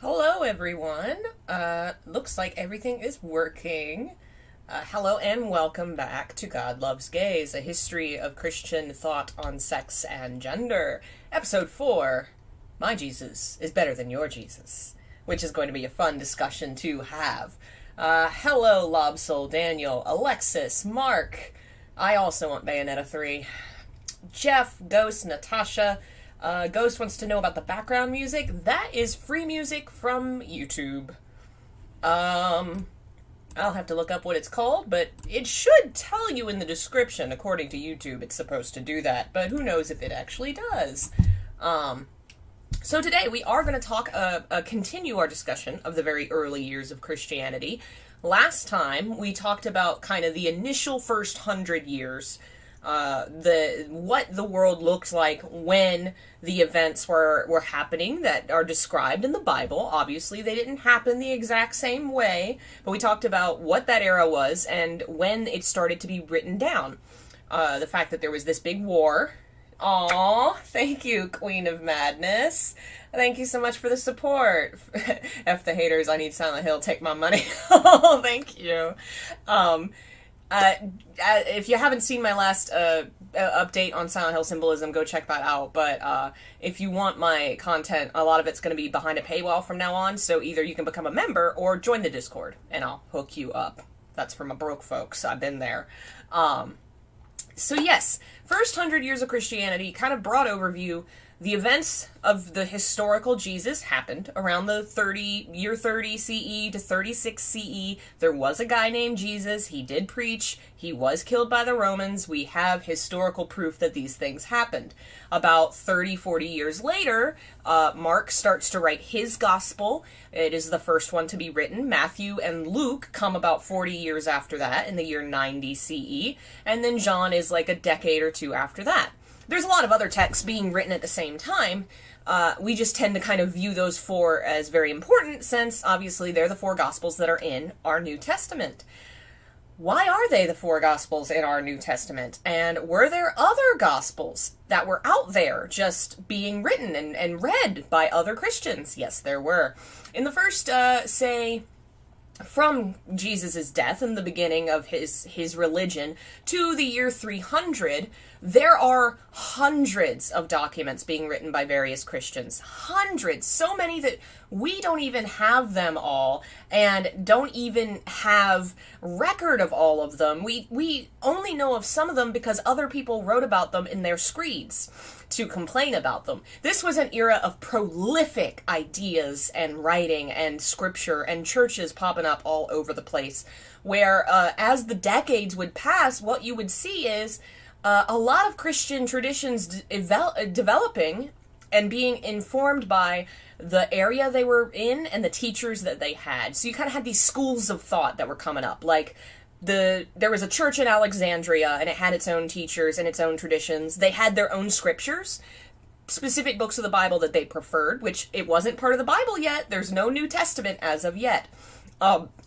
Hello, everyone. Looks like everything is working. Hello and welcome back to God Loves Gays, a history of Christian thought on sex and gender. Episode 4, My Jesus is Better Than Your Jesus, which is going to be a fun discussion to have. Hello, Lobsoul, Daniel, Alexis, Mark. I also want Bayonetta 3. Jeff, Ghost, Natasha. Ghost wants to know about the background music. That is free music from YouTube. I'll have to look up what it's called, but it should tell you in the description. According to YouTube, it's supposed to do that, but who knows if it actually does. So today we are going to continue our discussion of the very early years of Christianity. Last time we talked about kind of the initial first 100 years, what the world looked like when the events were happening that are described in the Bible. Obviously, they didn't happen the exact same way, but we talked about what that era was and when it started to be written down. The fact that there was this big war. Aw, thank you, Queen of Madness. Thank you so much for the support. F the haters, I need Silent Hill, take my money. Oh, thank you. If you haven't seen my last update on Silent Hill symbolism, go check that out. But if you want my content, a lot of it's going to be behind a paywall from now on. So either you can become a member or join the Discord, and I'll hook you up. That's for my broke folks. I've been there. So yes, first 100 years of Christianity, kind of broad overview. The events of the historical Jesus happened around the year 30 CE to 36 CE. There was a guy named Jesus. He did preach. He was killed by the Romans. We have historical proof that these things happened. About 30, 40 years later, Mark starts to write his gospel. It is the first one to be written. Matthew and Luke come about 40 years after that, in the year 90 CE. And then John is like a decade or two after that. There's a lot of other texts being written at the same time. We just tend to kind of view those four as very important, since obviously they're the four Gospels that are in our New Testament. Why are they the four Gospels in our New Testament? And were there other Gospels that were out there just being written and read by other Christians? Yes, there were. In the first, from Jesus' death and the beginning of his religion to the year 300, There are hundreds of documents being written by various Christians. Hundreds. So many that we don't even have them all and don't even have record of all of them. We only know of some of them because other people wrote about them in their screeds to complain about them. This was an era of prolific ideas and writing and scripture and churches popping up all over the place, where as the decades would pass, what you would see is a lot of Christian traditions developing and being informed by the area they were in and the teachers that they had. So you kind of had these schools of thought that were coming up, like there was a church in Alexandria, and it had its own teachers and its own traditions. They had their own scriptures, specific books of the Bible that they preferred, which it wasn't part of the Bible yet. There's no New Testament as of yet.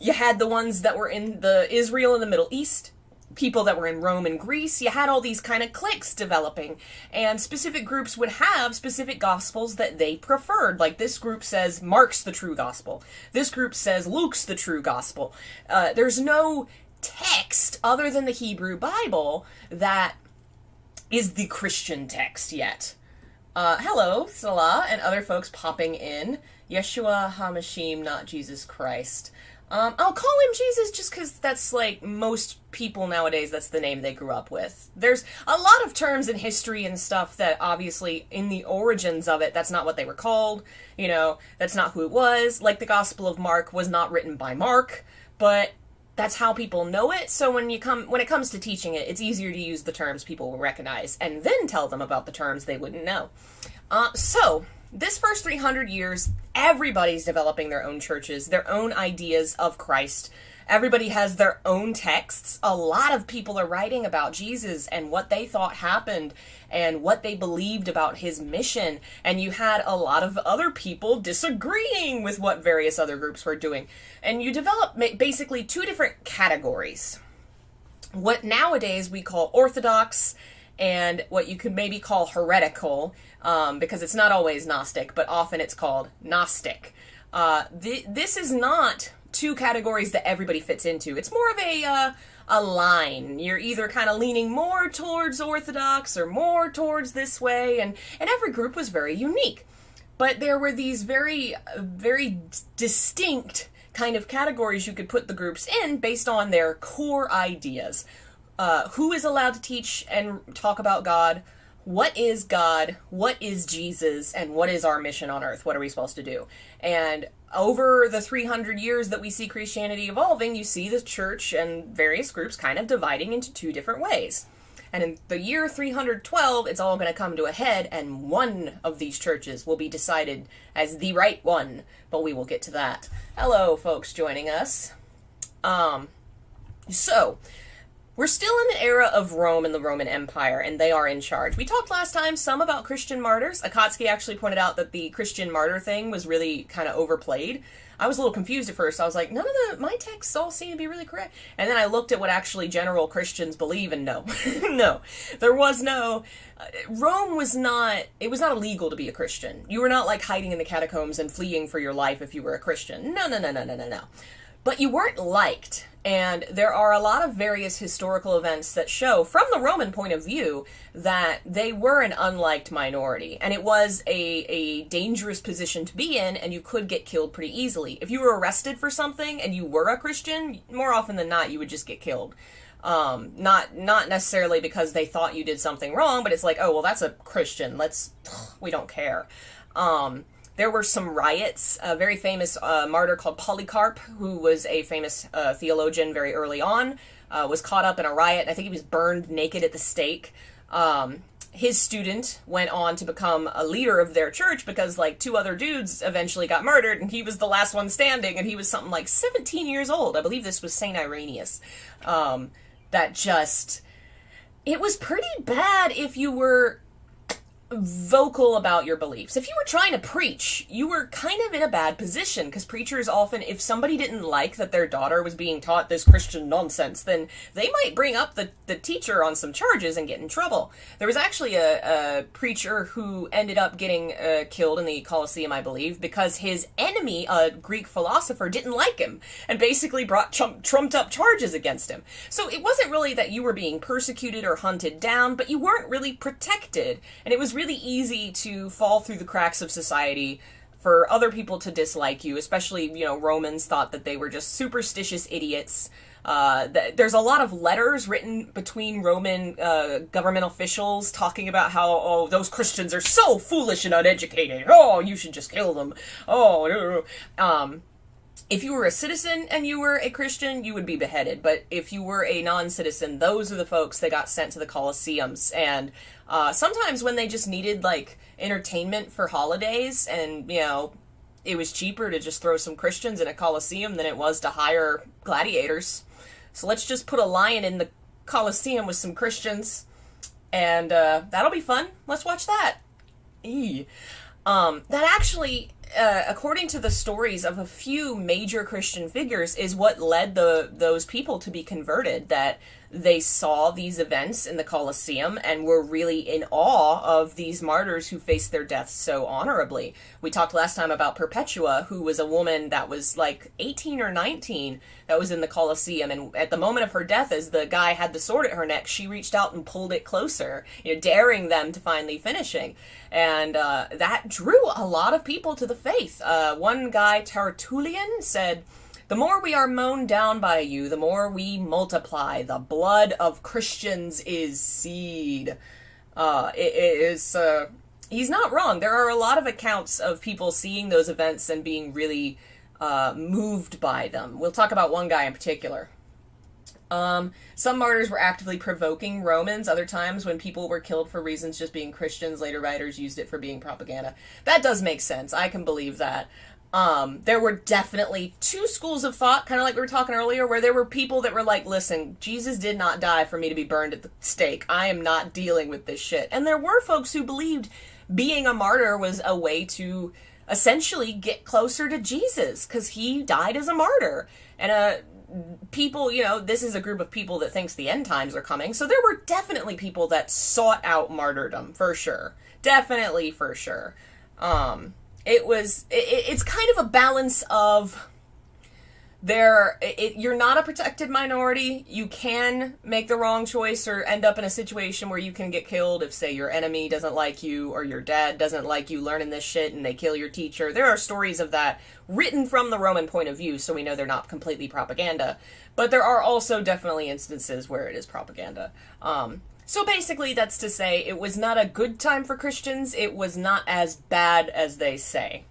You had the ones that were in the Israel and the Middle East, people that were in Rome and Greece. You had all these kind of cliques developing, and specific groups would have specific gospels that they preferred. Like, this group says Mark's the true gospel. This group says Luke's the true gospel. There's no text other than the Hebrew Bible that is the Christian text yet. Hello, Salah, and other folks popping in. Yeshua HaMashiach, not Jesus Christ. I'll call him Jesus just because that's, like, most people nowadays, that's the name they grew up with. There's a lot of terms in history and stuff that obviously in the origins of it, that's not what they were called. You know, that's not who it was. Like, the Gospel of Mark was not written by Mark, but that's how people know it. So when it comes to teaching it, it's easier to use the terms people will recognize and then tell them about the terms they wouldn't know. So this first 300 years, everybody's developing their own churches, their own ideas of Christ. Everybody has their own texts. A lot of people are writing about Jesus and what they thought happened and what they believed about his mission. And you had a lot of other people disagreeing with what various other groups were doing. And you develop basically two different categories. What nowadays we call Orthodox, and what you could maybe call heretical, because it's not always Gnostic, but often it's called Gnostic. This is not two categories that everybody fits into. It's more of a line. You're either kind of leaning more towards Orthodox or more towards this way, and every group was very unique. But there were these very, very distinct kind of categories you could put the groups in based on their core ideas. Who is allowed to teach and talk about God? What is God? What is Jesus? And what is our mission on earth? What are we supposed to do? And over the 300 years that we see Christianity evolving, you see the church and various groups kind of dividing into two different ways. And in the year 312, it's all going to come to a head, and one of these churches will be decided as the right one. But we will get to that. Hello, folks joining us. So we're still in the era of Rome and the Roman Empire, and they are in charge. We talked last time some about Christian martyrs. Akatsuki actually pointed out that the Christian martyr thing was really kind of overplayed. I was a little confused at first. I was like, none of my texts all seem to be really correct. And then I looked at what actually general Christians believe, and no. No. There was no... Rome was not... It was not illegal to be a Christian. You were not, like, hiding in the catacombs and fleeing for your life if you were a Christian. No. But you weren't liked. And there are a lot of various historical events that show, from the Roman point of view, that they were an unliked minority. And it was a dangerous position to be in, and you could get killed pretty easily. If you were arrested for something and you were a Christian, more often than not, you would just get killed. Not necessarily because they thought you did something wrong, but it's like, oh, well, that's a Christian. We don't care. There were some riots. A very famous martyr called Polycarp, who was a famous theologian very early on, was caught up in a riot. I think he was burned naked at the stake. His student went on to become a leader of their church because, like, two other dudes eventually got murdered, and he was the last one standing, and he was something like 17 years old. I believe this was St. Irenaeus. It was pretty bad if you were vocal about your beliefs. If you were trying to preach, you were kind of in a bad position, because preachers often, if somebody didn't like that their daughter was being taught this Christian nonsense, then they might bring up the teacher on some charges and get in trouble. There was actually a preacher who ended up getting killed in the Colosseum, I believe, because his enemy, a Greek philosopher, didn't like him and basically brought trumped up charges against him. So it wasn't really that you were being persecuted or hunted down, but you weren't really protected, and it was really easy to fall through the cracks of society, for other people to dislike you, especially, Romans thought that they were just superstitious idiots. There's a lot of letters written between Roman government officials talking about how, oh, those Christians are so foolish and uneducated. Oh, you should just kill them. Oh, if you were a citizen and you were a Christian, you would be beheaded. But if you were a non-citizen, those are the folks that got sent to the Colosseums. And sometimes when they just needed, entertainment for holidays, and, it was cheaper to just throw some Christians in a Colosseum than it was to hire gladiators. So let's just put a lion in the Colosseum with some Christians, and that'll be fun. Let's watch that. That actually, according to the stories of a few major Christian figures, is what led those people to be converted, that they saw these events in the Colosseum and were really in awe of these martyrs who faced their deaths so honorably. We talked last time about Perpetua, who was a woman that was 18 or 19 that was in the Colosseum, and at the moment of her death, as the guy had the sword at her neck, she reached out and pulled it closer, daring them to finally finishing. And that drew a lot of people to the faith. One guy, Tertullian, said, "The more we are mown down by you, the more we multiply. The blood of Christians is seed." He's not wrong. There are a lot of accounts of people seeing those events and being really moved by them. We'll talk about one guy in particular. Some martyrs were actively provoking Romans. Other times, when people were killed for reasons just being Christians, later writers used it for being propaganda. That does make sense. I can believe that. There were definitely two schools of thought, kind of like we were talking earlier, where there were people that were like, listen, Jesus did not die for me to be burned at the stake. I am not dealing with this shit. And there were folks who believed being a martyr was a way to essentially get closer to Jesus, because he died as a martyr. And people, this is a group of people that thinks the end times are coming, so there were definitely people that sought out martyrdom, for sure. Definitely, for sure. It's kind of a balance of you're not a protected minority. You can make the wrong choice or end up in a situation where you can get killed if, say, your enemy doesn't like you, or your dad doesn't like you learning this shit and they kill your teacher. There are stories of that written from the Roman point of view, so we know they're not completely propaganda. But there are also definitely instances where it is propaganda. So basically, that's to say, it was not a good time for Christians. It was not as bad as they say.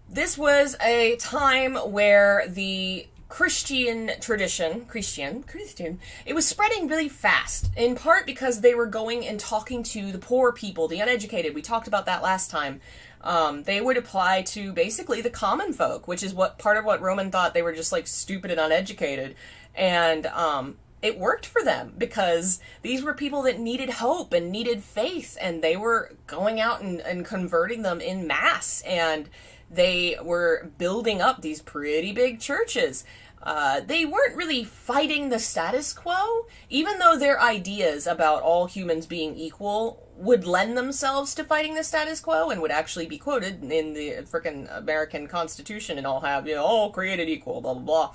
This was a time where the Christian tradition, it was spreading really fast, in part because they were going and talking to the poor people, the uneducated. We talked about that last time. They would apply to basically the common folk, which is part of what Roman thought they were just stupid and uneducated. And, it worked for them, because these were people that needed hope and needed faith, and they were going out and converting them in mass, and they were building up these pretty big churches. They weren't really fighting the status quo, even though their ideas about all humans being equal would lend themselves to fighting the status quo and would actually be quoted in the frickin' American Constitution and all have, all created equal, blah, blah, blah.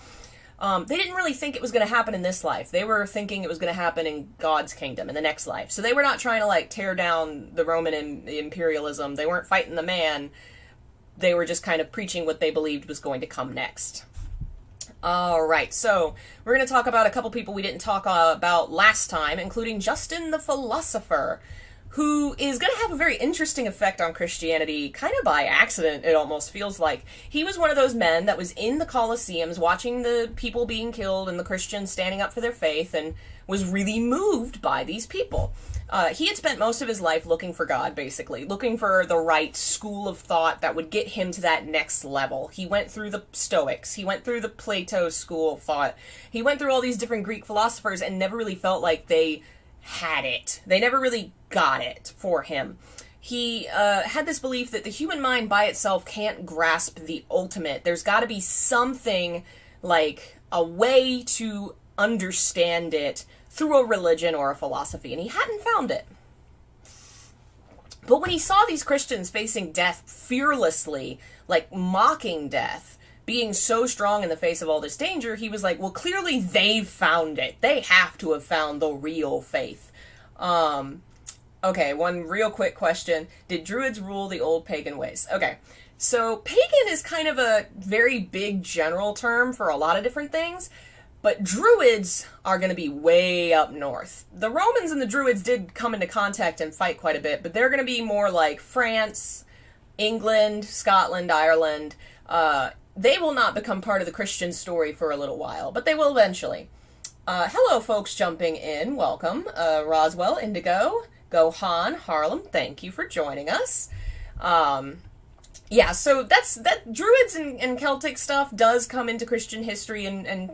They didn't really think it was going to happen in this life. They were thinking it was going to happen in God's kingdom, in the next life. So they were not trying to, tear down the Roman imperialism. They weren't fighting the man. They were just kind of preaching what they believed was going to come next. Alright, so we're going to talk about a couple people we didn't talk about last time, including Justin the philosopher, who is going to have a very interesting effect on Christianity, kind of by accident, it almost feels like. He was one of those men that was in the Colosseums watching the people being killed and the Christians standing up for their faith, and was really moved by these people. He had spent most of his life looking for God, basically, looking for the right school of thought that would get him to that next level. He went through the Stoics, he went through the Plato school of thought, he went through all these different Greek philosophers and never really felt like they had it. They never really got it for him. He had this belief that the human mind by itself can't grasp the ultimate. There's got to be something, like a way to understand it through a religion or a philosophy, and he hadn't found it. But when he saw these Christians facing death fearlessly, like mocking death, being so strong in the face of all this danger, he was like, well, clearly they've found it. They have to have found the real faith. Okay, one real quick question. Did Druids rule the old pagan ways? Okay, so pagan is kind of a very big general term for a lot of different things, but Druids are going to be way up north. The Romans and the Druids did come into contact and fight quite a bit, but they're going to be more like France, England, Scotland, Ireland. They will not become part of the Christian story for a little while, but they will eventually. Hello, folks jumping in. Welcome. Roswell, Indigo, Gohan, Harlem, thank you for joining us. Yeah, so that Druids and Celtic stuff does come into Christian history and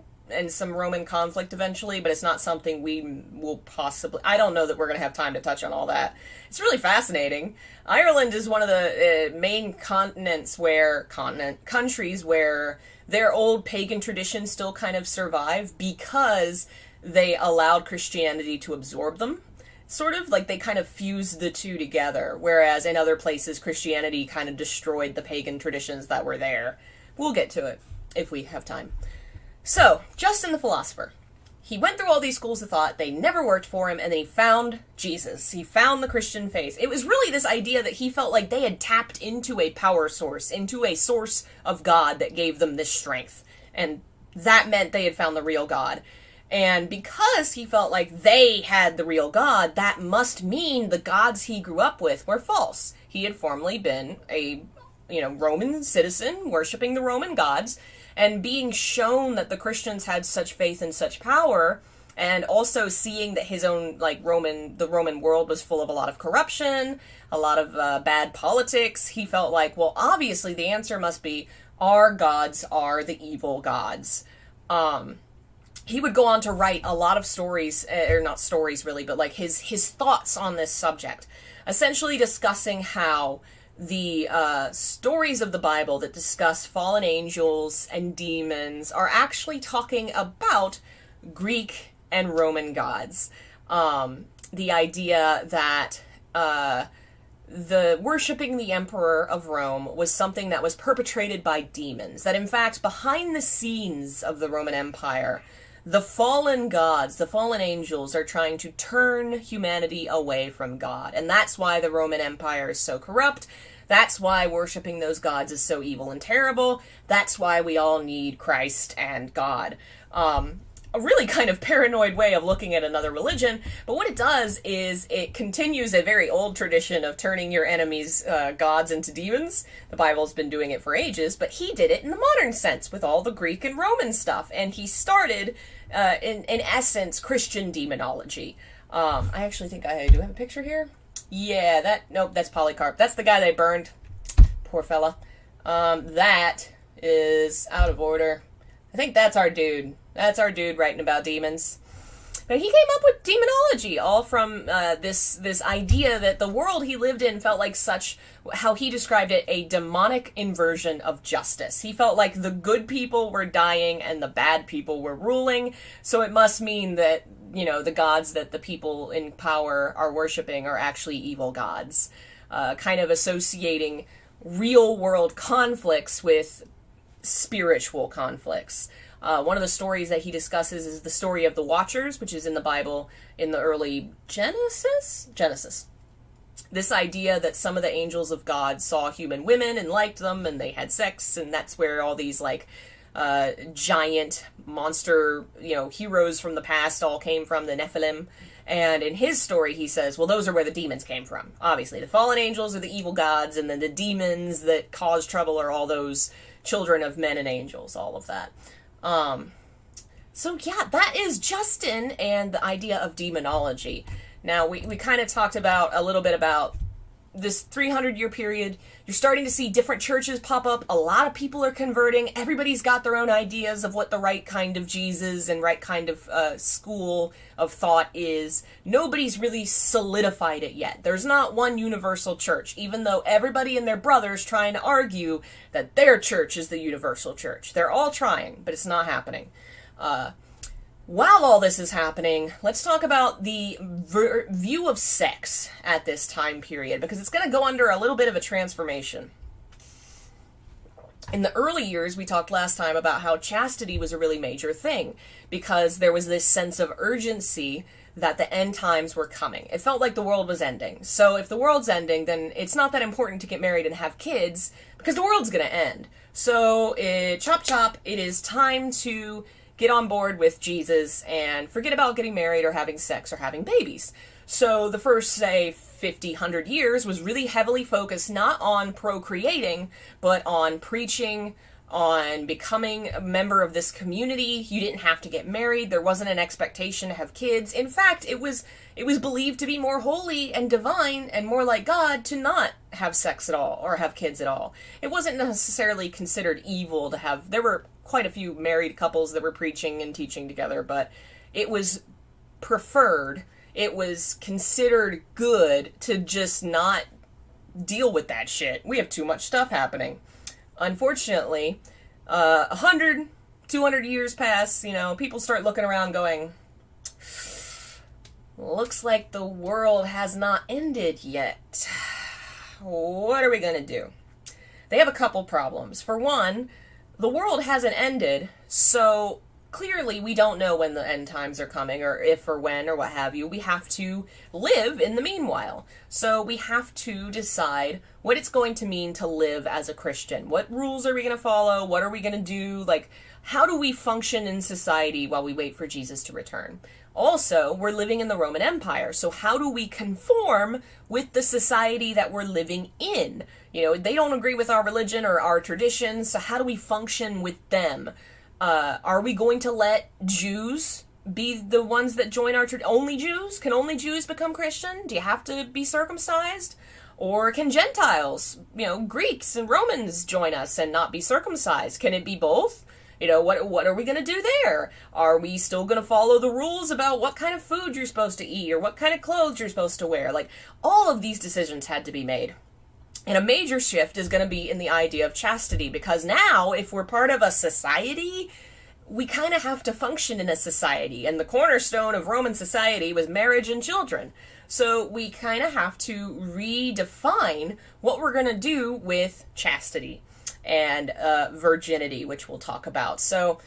some Roman conflict eventually, but it's not something we will possibly... I don't know that we're going to have time to touch on all that. It's really fascinating. Ireland is one of the main countries where their old pagan traditions still kind of survive because they allowed Christianity to absorb them. Sort of like they kind of fused the two together, whereas in other places Christianity kind of destroyed the pagan traditions that were there. We'll get to it if we have time. So, Justin the philosopher. He went through all these schools of thought, they never worked for him, and then he found Jesus. He found the Christian faith. It was really this idea that he felt like they had tapped into a power source, into a source of God that gave them this strength. And that meant they had found the real God. And because he felt like they had the real God, that must mean the gods he grew up with were false. He had formerly been a, Roman citizen, worshipping the Roman gods, and being shown that the Christians had such faith and such power, and also seeing that his own, the Roman world was full of a lot of corruption, a lot of bad politics, he felt like, well, obviously the answer must be, our gods are the evil gods. He would go on to write a lot of stories, or not stories really, but like his thoughts on this subject, essentially discussing how the stories of the Bible that discuss fallen angels and demons are actually talking about Greek and Roman gods. The idea that the worshipping the emperor of Rome was something that was perpetrated by demons, that in fact behind the scenes of the Roman Empire, the fallen gods, the fallen angels, are trying to turn humanity away from God. And that's why the Roman Empire is so corrupt. That's why worshipping those gods is so evil and terrible. That's why we all need Christ and God. A really kind of paranoid way of looking at another religion, but what it does is it continues a very old tradition of turning your enemies' gods into demons. The Bible's been doing it for ages, but he did it in the modern sense with all the Greek and Roman stuff, and he started, in essence, Christian demonology. I actually think I do have a picture here. Yeah, nope, that's Polycarp. That's the guy they burned. Poor fella. That is out of order. I think that's our dude. That's our dude writing about demons. But he came up with demonology, all from this idea that the world he lived in felt like such, how he described it, a demonic inversion of justice. He felt like the good people were dying and the bad people were ruling, so it must mean that, the gods that the people in power are worshipping are actually evil gods. Kind of associating real-world conflicts with spiritual conflicts. One of the stories that he discusses is the story of the Watchers, which is in the Bible in the early Genesis. This idea that some of the angels of God saw human women and liked them, and they had sex, and that's where all these, giant monster, heroes from the past all came from, the Nephilim. And in his story, he says, well, those are where the demons came from. Obviously, the fallen angels are the evil gods, and then the demons that cause trouble are all those children of men and angels, all of that. So yeah, that is Justin and the idea of demonology. Now, we kind of talked about a little bit about this 300-year period, you're starting to see different churches pop up. A lot of people are converting. Everybody's got their own ideas of what the right kind of Jesus and right kind of school of thought is. Nobody's really solidified it yet. There's not one universal church, even though everybody and their brother's trying to argue that their church is the universal church. They're all trying, but it's not happening. While all this is happening, let's talk about the view of sex at this time period, because it's going to go under a little bit of a transformation. In the early years, we talked last time about how chastity was a really major thing, because there was this sense of urgency that the end times were coming. It felt like the world was ending. So if the world's ending, then it's not that important to get married and have kids, because the world's going to end. So, chop chop, it is time to get on board with Jesus and forget about getting married or having sex or having babies. So the first, say, 50, 100 years was really heavily focused not on procreating, but on preaching, on becoming a member of this community. You didn't have to get married. There wasn't an expectation to have kids. In fact, it was believed to be more holy and divine and more like God to not have sex at all or have kids at all. It wasn't necessarily considered evil to have. There were quite a few married couples that were preaching and teaching together, but it was preferred. It was considered good to just not deal with that shit. We have too much stuff happening. Unfortunately, 100, 200 years pass, people start looking around going, looks like the world has not ended yet. What are we going to do? They have a couple problems. For one, the world hasn't ended, so clearly we don't know when the end times are coming, or if or when or what have you. We have to live in the meanwhile. So we have to decide what it's going to mean to live as a Christian. What rules are we going to follow? What are we going to do? Like, how do we function in society while we wait for Jesus to return? Also, we're living in the Roman Empire, so how do we conform with the society that we're living in? They don't agree with our religion or our traditions, so how do we function with them? Are we going to let Jews be the ones that join our only Jews? Can only Jews become Christian? Do you have to be circumcised? Or can Gentiles, Greeks and Romans join us and not be circumcised? Can it be both? What are we going to do there? Are we still going to follow the rules about what kind of food you're supposed to eat or what kind of clothes you're supposed to wear? Like, all of these decisions had to be made. And a major shift is going to be in the idea of chastity, because now, if we're part of a society, we kind of have to function in a society. And the cornerstone of Roman society was marriage and children. So we kind of have to redefine what we're going to do with chastity and virginity, which we'll talk about. So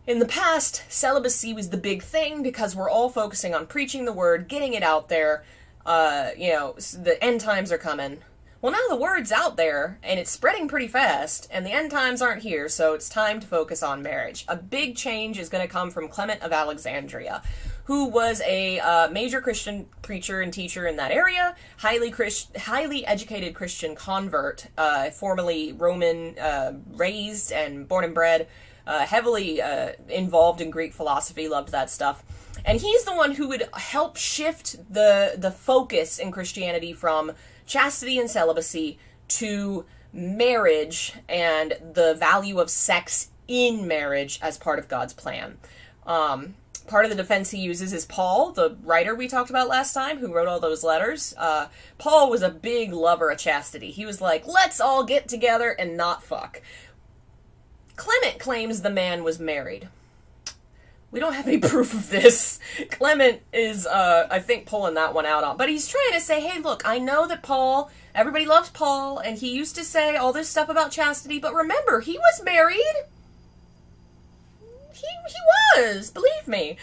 in the past, celibacy was the big thing because we're all focusing on preaching the word, getting it out there. The end times are coming. Well, now the word's out there, and it's spreading pretty fast, and the end times aren't here, so it's time to focus on marriage. A big change is going to come from Clement of Alexandria, who was a major Christian preacher and teacher in that area, highly educated Christian convert, formerly Roman, raised and born and bred, heavily involved in Greek philosophy, loved that stuff. And he's the one who would help shift the focus in Christianity from chastity and celibacy to marriage and the value of sex in marriage as part of God's plan. Part of the defense he uses is Paul, the writer we talked about last time, who wrote all those letters. Paul was a big lover of chastity. He was like, let's all get together and not fuck. Clement claims the man was married. We don't have any proof of this. Clement is, I think, pulling that one out on. But he's trying to say, hey, look, I know that Paul, everybody loves Paul, and he used to say all this stuff about chastity, but remember, he was married. He was, believe me.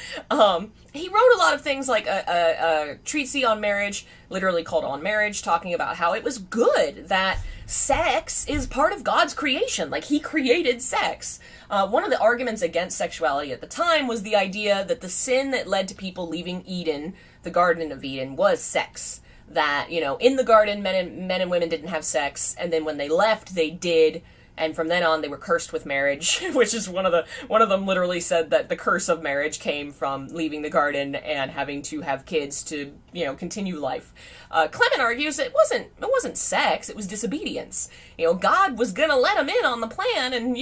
He wrote a lot of things like a treatise on marriage, literally called On Marriage, talking about how it was good that sex is part of God's creation. Like, he created sex. One of the arguments against sexuality at the time was the idea that the sin that led to people leaving Eden, the Garden of Eden, was sex. That, in the garden, men and women didn't have sex, and then when they left, they did, And from then on, they were cursed with marriage, which is one of them literally said that the curse of marriage came from leaving the garden and having to have kids to, continue life. Clement argues it wasn't sex, it was disobedience. God was gonna let them in on the plan and,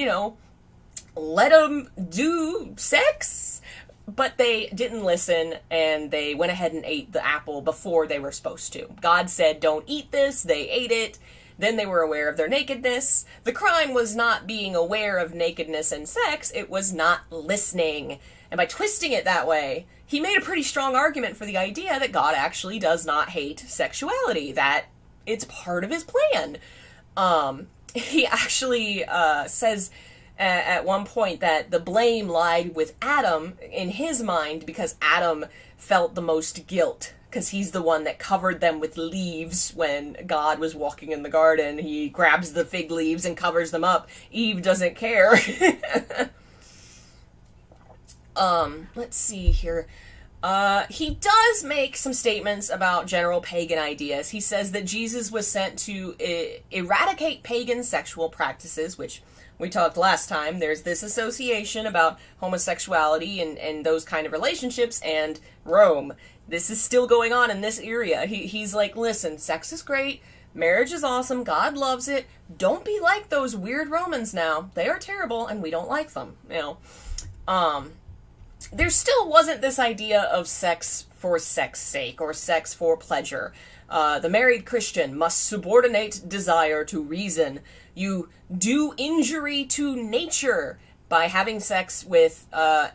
let them do sex, but they didn't listen, and they went ahead and ate the apple before they were supposed to. God said, don't eat this, they ate it. Then they were aware of their nakedness. The crime was not being aware of nakedness and sex, it was not listening. And by twisting it that way, he made a pretty strong argument for the idea that God actually does not hate sexuality, that it's part of his plan. He actually says at one point that the blame lied with Adam in his mind because Adam felt the most guilt, because he's the one that covered them with leaves when God was walking in the garden. He grabs the fig leaves and covers them up. Eve doesn't care. Let's see here. He does make some statements about general pagan ideas. He says that Jesus was sent to eradicate pagan sexual practices, which we talked last time. There's this association about homosexuality and those kind of relationships and Rome. This is still going on in this area. He's like, listen, sex is great. Marriage is awesome. God loves it. Don't be like those weird Romans now. They are terrible and we don't like them. There still wasn't this idea of sex for sex sake or sex for pleasure. The married Christian must subordinate desire to reason. You do injury to nature by having sex with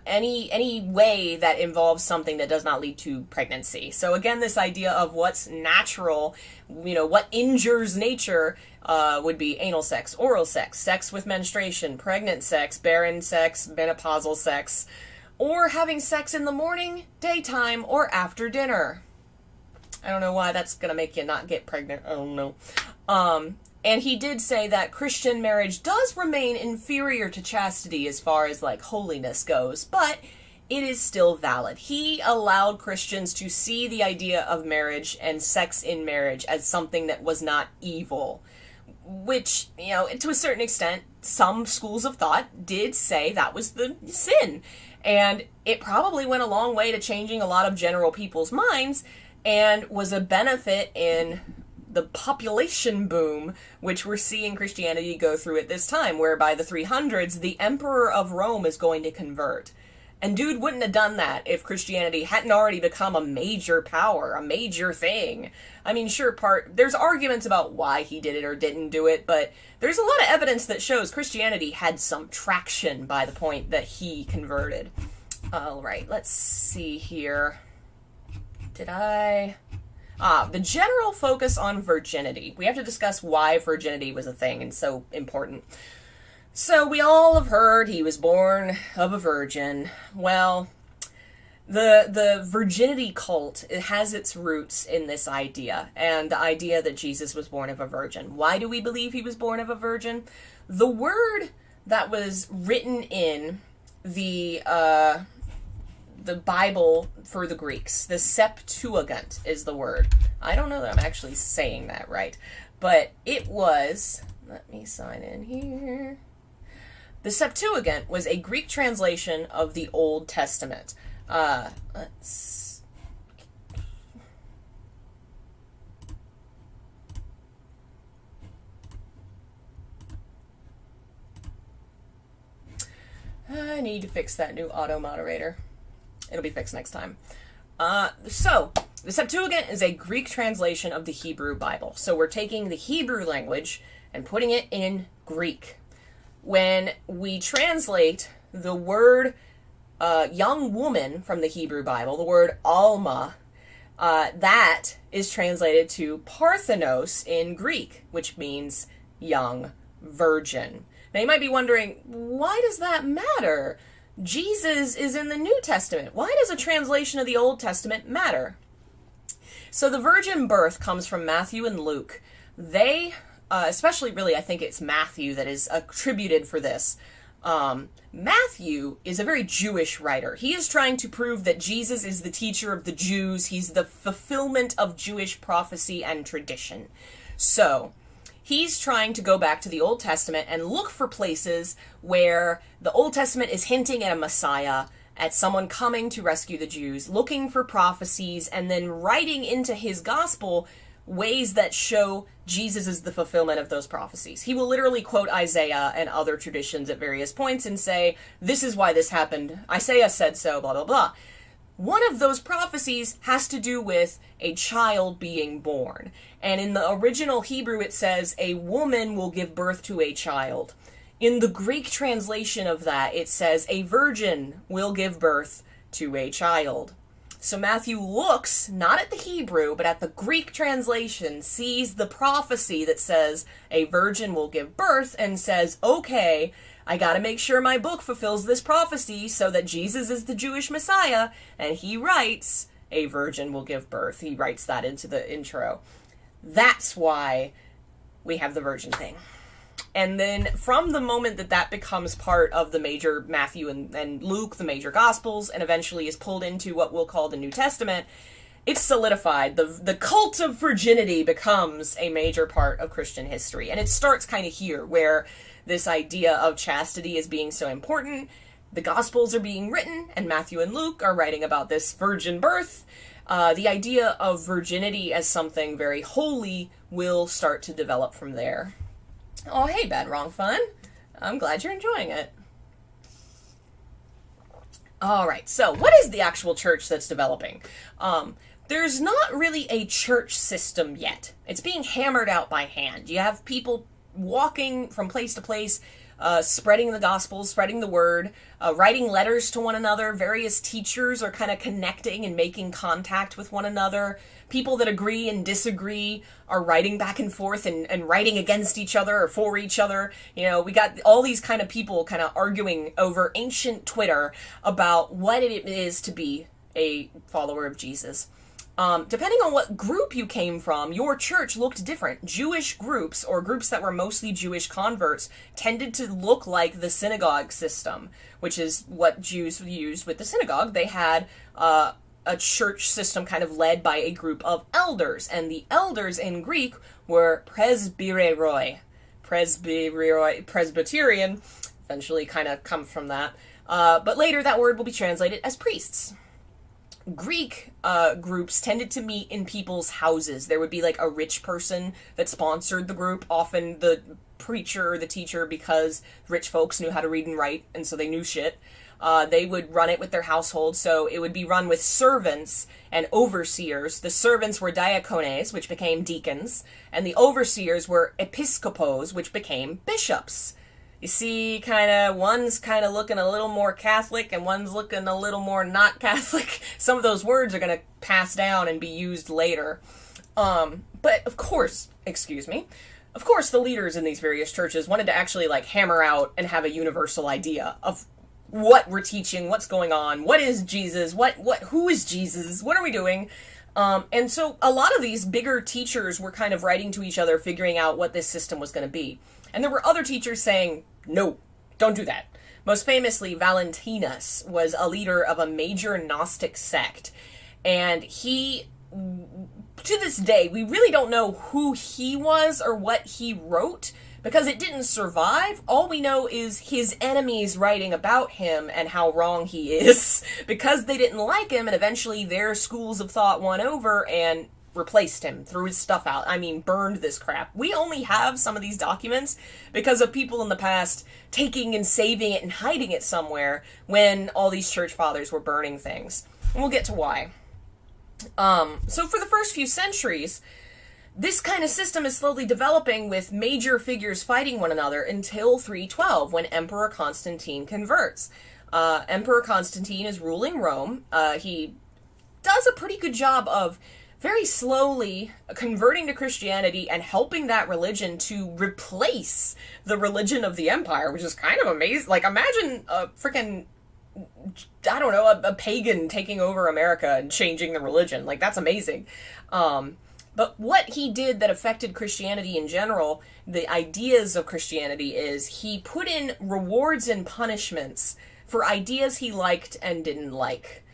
any way that involves something that does not lead to pregnancy. So again, this idea of what's natural, what injures nature would be anal sex, oral sex, sex with menstruation, pregnant sex, barren sex, menopausal sex, or having sex in the morning, daytime, or after dinner. I don't know why that's going to make you not get pregnant. I don't know. And he did say that Christian marriage does remain inferior to chastity as far as, holiness goes, but it is still valid. He allowed Christians to see the idea of marriage and sex in marriage as something that was not evil, which, to a certain extent, some schools of thought did say that was the sin. And it probably went a long way to changing a lot of general people's minds and was a benefit in the population boom, which we're seeing Christianity go through at this time, where by the 300s, the Emperor of Rome is going to convert. And dude wouldn't have done that if Christianity hadn't already become a major power, a major thing. I mean, sure, there's arguments about why he did it or didn't do it, but there's a lot of evidence that shows Christianity had some traction by the point that he converted. All right, let's see here. The general focus on virginity. We have to discuss why virginity was a thing and so important. So we all have heard he was born of a virgin. Well, the virginity cult, it has its roots in this idea, and the idea that Jesus was born of a virgin. Why do we believe he was born of a virgin? The word that was written in the Bible for the Greeks, the Septuagint is the word. I don't know that I'm actually saying that right, but it was, let me sign in here. The Septuagint was a Greek translation of the Old Testament. I need to fix that new auto moderator. It'll be fixed next time. So, the Septuagint is a Greek translation of the Hebrew Bible. So we're taking the Hebrew language and putting it in Greek. When we translate the word young woman from the Hebrew Bible, the word alma, that is translated to parthenos in Greek, which means young virgin. Now you might be wondering, why does that matter? Jesus is in the New Testament. Why does a translation of the Old Testament matter? So the virgin birth comes from Matthew and Luke. They, especially really I think it's Matthew that is attributed for this. Matthew is a very Jewish writer. He is trying to prove that Jesus is the teacher of the Jews. He's the fulfillment of Jewish prophecy and tradition. So he's trying to go back to the Old Testament and look for places where the Old Testament is hinting at a Messiah, at someone coming to rescue the Jews, looking for prophecies, and then writing into his gospel ways that show Jesus is the fulfillment of those prophecies. He will literally quote Isaiah and other traditions at various points and say, this is why this happened. Isaiah said so, blah, blah, blah. One of those prophecies has to do with a child being born. And in the original Hebrew, it says, a woman will give birth to a child. In the Greek translation of that, it says, a virgin will give birth to a child. So Matthew looks, not at the Hebrew, but at the Greek translation, sees the prophecy that says a virgin will give birth, and says, okay, I gotta make sure my book fulfills this prophecy so that Jesus is the Jewish Messiah, and he writes, a virgin will give birth. He writes that into the intro. That's why we have the virgin thing. And then from the moment that that becomes part of the major Matthew and Luke, the major Gospels, and eventually is pulled into what we'll call the New Testament, it's solidified. The cult of virginity becomes a major part of Christian history. And it starts kind of here, where this idea of chastity is being so important. The Gospels are being written, and Matthew and Luke are writing about this virgin birth. The idea of virginity as something very holy will start to develop from there. Oh, hey, Bad Wrong Fun. I'm glad you're enjoying it. All right, so what is the actual church that's developing? There's not really a church system yet. It's being hammered out by hand. You have people walking from place to place, spreading the gospel, spreading the word, writing letters to one another. Various teachers are kind of connecting and making contact with one another. People that agree and disagree are writing back and forth and writing against each other or for each other. You know, we got all these kind of people kind of arguing over ancient Twitter about what it is to be a follower of Jesus. Depending on what group you came from, your church looked different. Jewish groups, or groups that were mostly Jewish converts, tended to look like the synagogue system, which is what Jews used with the synagogue. They had a church system kind of led by a group of elders, and the elders in Greek were presbyteroi. Presbyterian, eventually kind of come from that. But later that word will be translated as priests. Greek groups tended to meet in people's houses. There would be like a rich person that sponsored the group, often the preacher or the teacher, because rich folks knew how to read and write, and so they knew shit. They would run it with their household, so it would be run with servants and overseers. The servants were diakones, which became deacons, and the overseers were episkopos, which became bishops. You see, one's kind of looking a little more Catholic and one's looking a little more not Catholic. Some of those words are going to pass down and be used later. But of course, the leaders in these various churches wanted to actually hammer out and have a universal idea of what we're teaching, what's going on, what is Jesus, who is Jesus, what are we doing? And so a lot of these bigger teachers were kind of writing to each other, figuring out what this system was going to be. And there were other teachers saying, no, don't do that. Most famously, Valentinus was a leader of a major Gnostic sect. And he, to this day, we really don't know who he was or what he wrote, because it didn't survive. All we know is his enemies writing about him and how wrong he is, because they didn't like him, and eventually their schools of thought won over and replaced him, threw his stuff out. Burned this crap. We only have some of these documents because of people in the past taking and saving it and hiding it somewhere when all these church fathers were burning things. And we'll get to why. So for the first few centuries, this kind of system is slowly developing with major figures fighting one another until 312, when Emperor Constantine converts. Emperor Constantine is ruling Rome. He does a pretty good job of very slowly converting to Christianity and helping that religion to replace the religion of the empire, which is kind of amazing. Imagine a freaking, a pagan taking over America and changing the religion. That's amazing. But what he did that affected Christianity in general, the ideas of Christianity, is he put in rewards and punishments for ideas he liked and didn't like.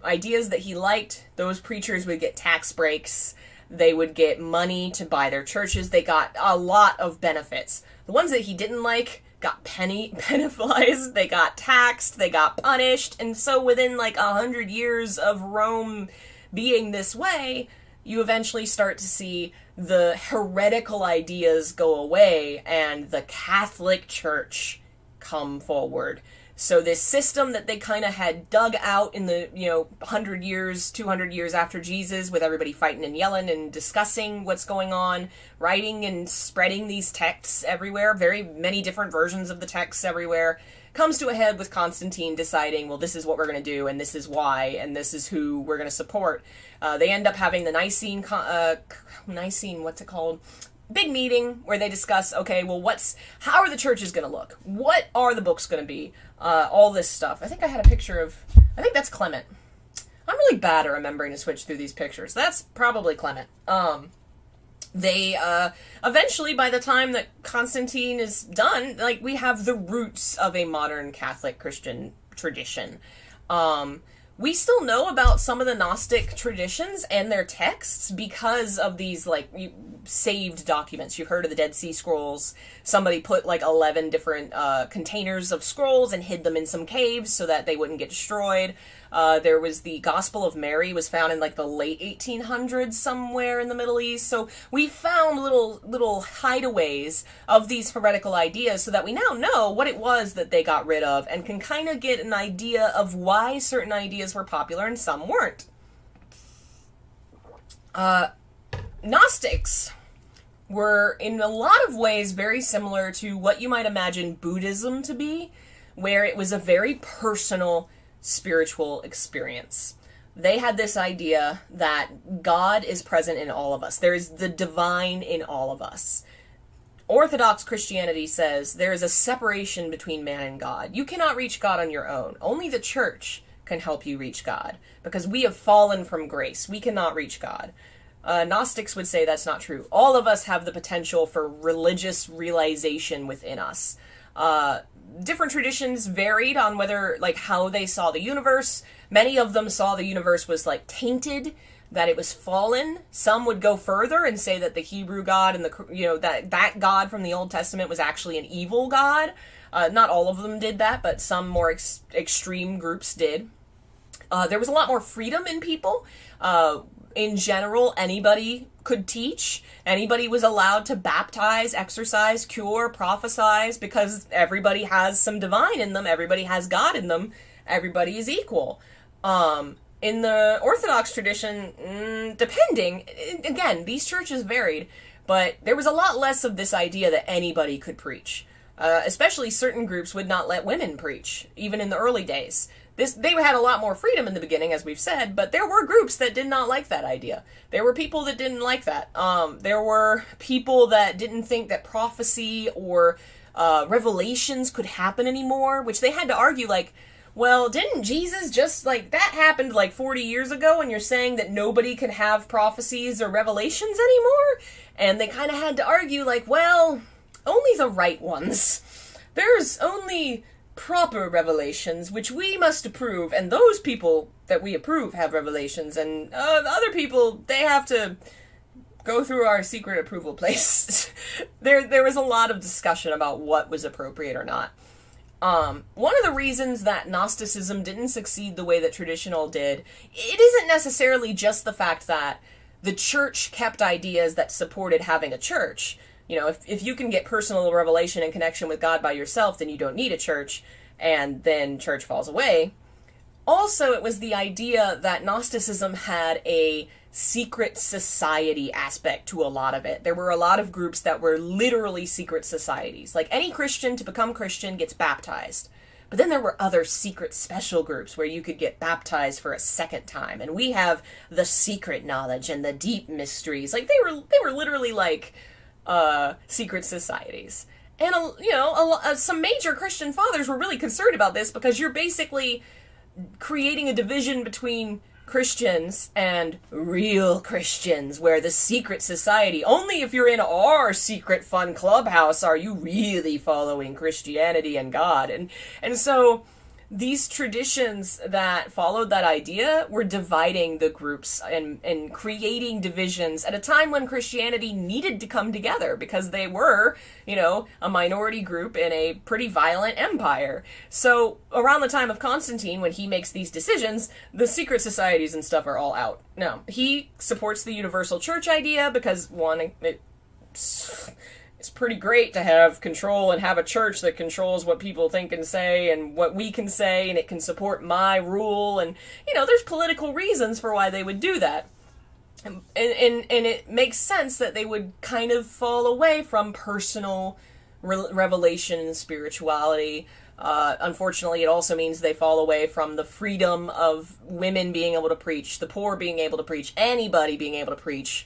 Ideas that he liked, those preachers would get tax breaks. They would get money to buy their churches. They got a lot of benefits. The ones that he didn't like got penalized, they got taxed, they got punished, and so within like 100 years of Rome being this way, you eventually start to see the heretical ideas go away and the Catholic Church come forward. So this system that they kind of had dug out in the, 100 years, 200 years after Jesus, with everybody fighting and yelling and discussing what's going on, writing and spreading these texts everywhere, very many different versions of the texts everywhere, comes to a head with Constantine deciding, well, this is what we're going to do, and this is why, and this is who we're going to support. They end up having the Nicene, what's it called? Big meeting where they discuss, okay, well, how are the churches going to look? What are the books going to be? All this stuff. I think I had a picture of, I think that's Clement. I'm really bad at remembering to switch through these pictures. That's probably Clement. They, eventually, by the time that Constantine is done, like, we have the roots of a modern Catholic Christian tradition. We still know about some of the Gnostic traditions and their texts because of these, like, saved documents. You've heard of the Dead Sea Scrolls. Somebody put, like, 11 different containers of scrolls and hid them in some caves so that they wouldn't get destroyed. There was the Gospel of Mary was found in, like, the late 1800s somewhere in the Middle East. So we found little hideaways of these heretical ideas so that we now know what it was that they got rid of and can kind of get an idea of why certain ideas were popular and some weren't. Gnostics were in a lot of ways very similar to what you might imagine Buddhism to be, where it was a very personal spiritual experience. They had this idea that God is present in all of us. There is the divine in all of us. Orthodox Christianity says there is a separation between man and God. You cannot reach God on your own. Only the church can help you reach God, because we have fallen from grace. We cannot reach God. Gnostics would say that's not true. All of us have the potential for religious realization within us. Different traditions varied on whether, like, how they saw the universe. Many of them saw the universe was, like, tainted, that it was fallen. Some would go further and say that the Hebrew God and that God from the Old Testament was actually an evil God. Not all of them did that, but some more extreme groups did. There was a lot more freedom in people. In general, anybody could teach. Anybody was allowed to baptize, exorcise, cure, prophesize, because everybody has some divine in them. Everybody has God in them. Everybody is equal. In the Orthodox tradition, depending, again, these churches varied, but there was a lot less of this idea that anybody could preach. Especially certain groups would not let women preach, even in the early days. They had a lot more freedom in the beginning, as we've said, but there were groups that did not like that idea. There were people that didn't like that. There were people that didn't think that prophecy or revelations could happen anymore, which they had to argue, like, well, didn't Jesus just, like, that happened, like, 40 years ago, and you're saying that nobody can have prophecies or revelations anymore? And they kind of had to argue, like, well, only the right ones. There's only proper revelations, which we must approve, and those people that we approve have revelations, and the other people, they have to go through our secret approval place. There was a lot of discussion about what was appropriate or not. One of the reasons that Gnosticism didn't succeed the way that traditional did, it isn't necessarily just the fact that the church kept ideas that supported having a church. If you can get personal revelation and connection with God by yourself, then you don't need a church, and then church falls away. Also, it was the idea that Gnosticism had a secret society aspect to a lot of it. There were a lot of groups that were literally secret societies. Like, any Christian to become Christian gets baptized. But then there were other secret special groups where you could get baptized for a second time. And we have the secret knowledge and the deep mysteries. Like, they were literally like secret societies. And, some major Christian fathers were really concerned about this, because you're basically creating a division between Christians and real Christians, where the secret society, only if you're in our secret fun clubhouse are you really following Christianity and God. And so these traditions that followed that idea were dividing the groups and creating divisions at a time when Christianity needed to come together because they were, a minority group in a pretty violent empire. So around the time of Constantine, when he makes these decisions, the secret societies and stuff are all out. Now, he supports the universal church idea because, one, it's pretty great to have control and have a church that controls what people think and say and what we can say, and it can support my rule, and, there's political reasons for why they would do that. And it makes sense that they would kind of fall away from personal revelation and spirituality. Unfortunately, it also means they fall away from the freedom of women being able to preach, the poor being able to preach, anybody being able to preach.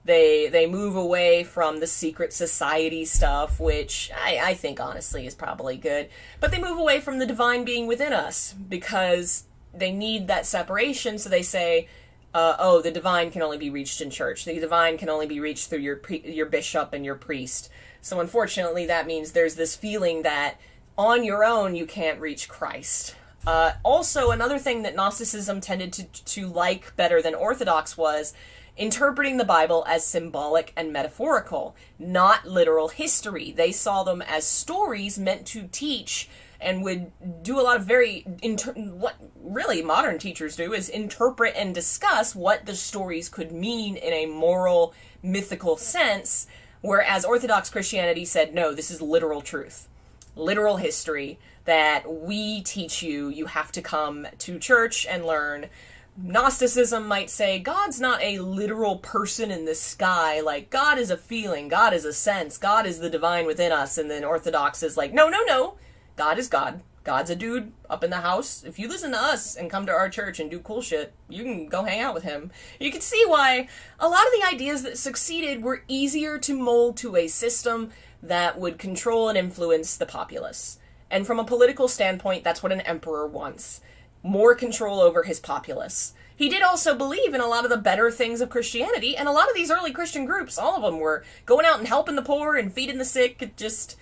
They move away from the secret society stuff, which I think honestly is probably good. But they move away from the divine being within us because they need that separation. So they say, the divine can only be reached in church. The divine can only be reached through your bishop and your priest. So unfortunately, that means there's this feeling that on your own you can't reach Christ. Also, another thing that Gnosticism tended to like better than Orthodox was interpreting the Bible as symbolic and metaphorical, not literal history. They saw them as stories meant to teach and would do a lot of what really modern teachers do is interpret and discuss what the stories could mean in a moral, mythical sense, whereas Orthodox Christianity said, no, this is literal truth, literal history that we teach you. You have to come to church and learn. Gnosticism might say God's not a literal person in the sky, like God is a feeling, God is a sense, God is the divine within us, and then Orthodox is like, no, God is God. God's a dude up in the house. If you listen to us and come to our church and do cool shit, you can go hang out with him. You can see why a lot of the ideas that succeeded were easier to mold to a system that would control and influence the populace. And from a political standpoint, that's what an emperor wants. More control over his populace. He did also believe in a lot of the better things of Christianity, and a lot of these early Christian groups, all of them were going out and helping the poor and feeding the sick, just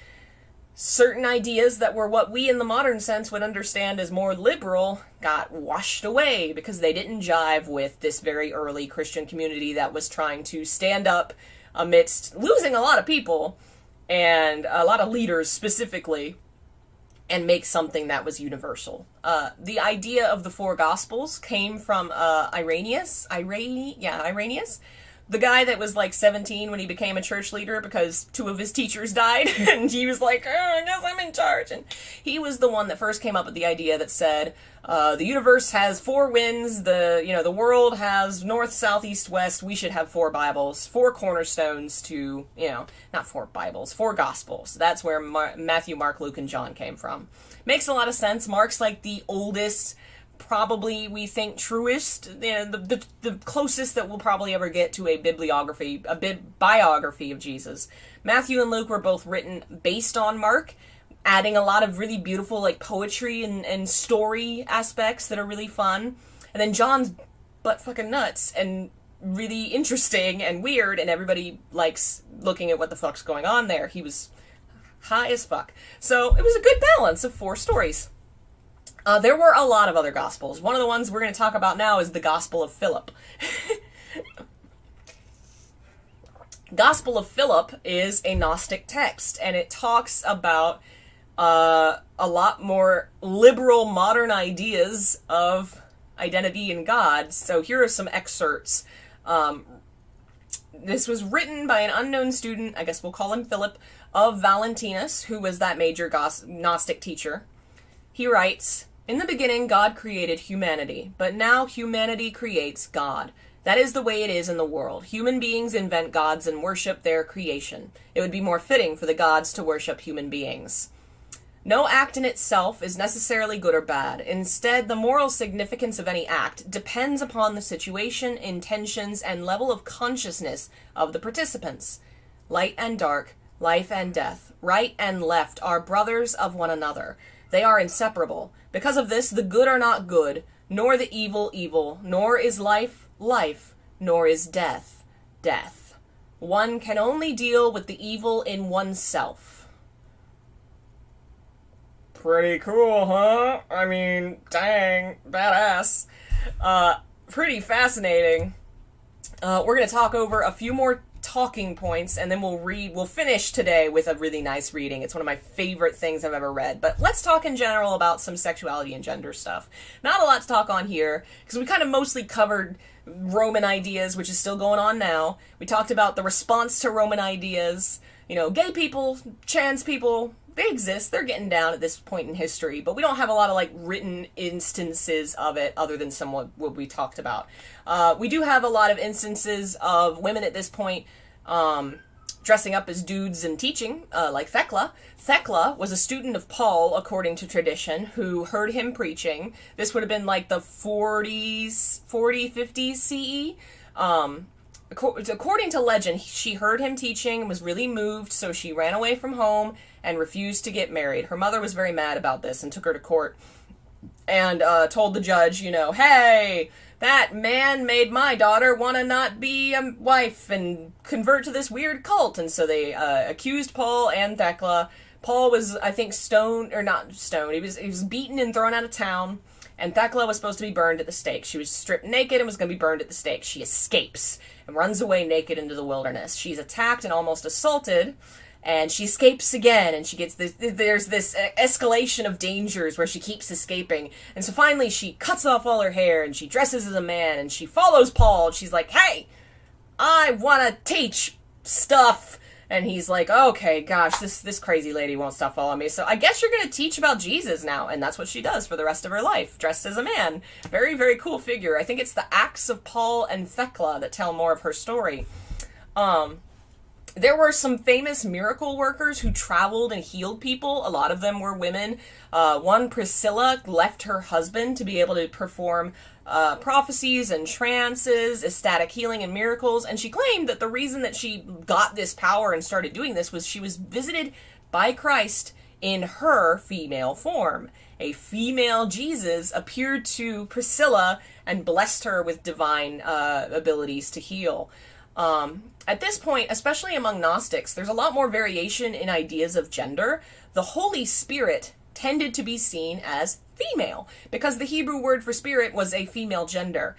certain ideas that were what we in the modern sense would understand as more liberal got washed away because they didn't jive with this very early Christian community that was trying to stand up amidst losing a lot of people and a lot of leaders specifically, and make something that was universal. The idea of the four Gospels came from Irenaeus, the guy that was like 17 when he became a church leader because two of his teachers died, and he was like, I guess I'm in charge. And he was the one that first came up with the idea that said, the universe has four winds, the world has north, south, east, west, we should have four Bibles, four cornerstones to, not four Bibles, four Gospels. That's where Matthew, Mark, Luke, and John came from. Makes a lot of sense. Mark's like the oldest, probably we think truest, the closest that we'll probably ever get to a biography of Jesus. Matthew and Luke were both written based on Mark, adding a lot of really beautiful like poetry and story aspects that are really fun. And then John's butt fucking nuts and really interesting and weird, and everybody likes looking at what the fuck's going on there. He was high as fuck. So it was a good balance of four stories. There were a lot of other Gospels. One of the ones we're going to talk about now is the Gospel of Philip. Gospel of Philip is a Gnostic text, and it talks about a lot more liberal modern ideas of identity in God. So here are some excerpts. This was written by an unknown student, I guess we'll call him Philip, of Valentinus, who was that major Gnostic teacher. He writes, "In the beginning, God created humanity, but now humanity creates God. That is the way it is in the world. Human beings invent gods and worship their creation. It would be more fitting for the gods to worship human beings. No act in itself is necessarily good or bad. Instead, the moral significance of any act depends upon the situation, intentions, and level of consciousness of the participants. Light and dark, life and death, right and left are brothers of one another. They are inseparable. Because of this, the good are not good, nor the evil evil, nor is life life, nor is death death. One can only deal with the evil in oneself." Pretty cool, huh? I mean, dang, badass. Pretty fascinating. We're going to talk over a few more talking points, and then we'll finish today with a really nice reading. It's one of my favorite things I've ever read. But let's talk in general about some sexuality and gender stuff. Not a lot to talk on here, because we kind of mostly covered Roman ideas, which is still going on now. We talked about the response to Roman ideas. Gay people, trans people, they exist. They're getting down at this point in history, but we don't have a lot of written instances of it other than what we talked about. We do have a lot of instances of women at this point dressing up as dudes and teaching, like Thecla. Thecla was a student of Paul, according to tradition, who heard him preaching. This would have been like the 50s CE. According to legend, she heard him teaching and was really moved, so she ran away from home and refused to get married. Her mother was very mad about this and took her to court and told the judge, hey, that man made my daughter want to not be a wife and convert to this weird cult. And so they accused Paul and Thecla. Paul was, I think, not stoned. He was beaten and thrown out of town. And Thecla was supposed to be burned at the stake. She was stripped naked and was going to be burned at the stake. She escapes and runs away naked into the wilderness. She's attacked and almost assaulted, and she escapes again, and she gets there's this escalation of dangers where she keeps escaping. And so finally she cuts off all her hair, and she dresses as a man, and she follows Paul, and she's like, hey, I want to teach stuff. And he's like, okay, gosh, this crazy lady won't stop following me. So I guess you're going to teach about Jesus now. And that's what she does for the rest of her life, dressed as a man. Very, very cool figure. I think it's the Acts of Paul and Thecla that tell more of her story. There were some famous miracle workers who traveled and healed people. A lot of them were women. One, Priscilla, left her husband to be able to perform prophecies and trances, ecstatic healing and miracles, and she claimed that the reason that she got this power and started doing this was she was visited by Christ in her female form. A female Jesus appeared to Priscilla and blessed her with divine abilities to heal. At this point, especially among Gnostics, there's a lot more variation in ideas of gender. The Holy Spirit tended to be seen as female, because the Hebrew word for spirit was a female gender.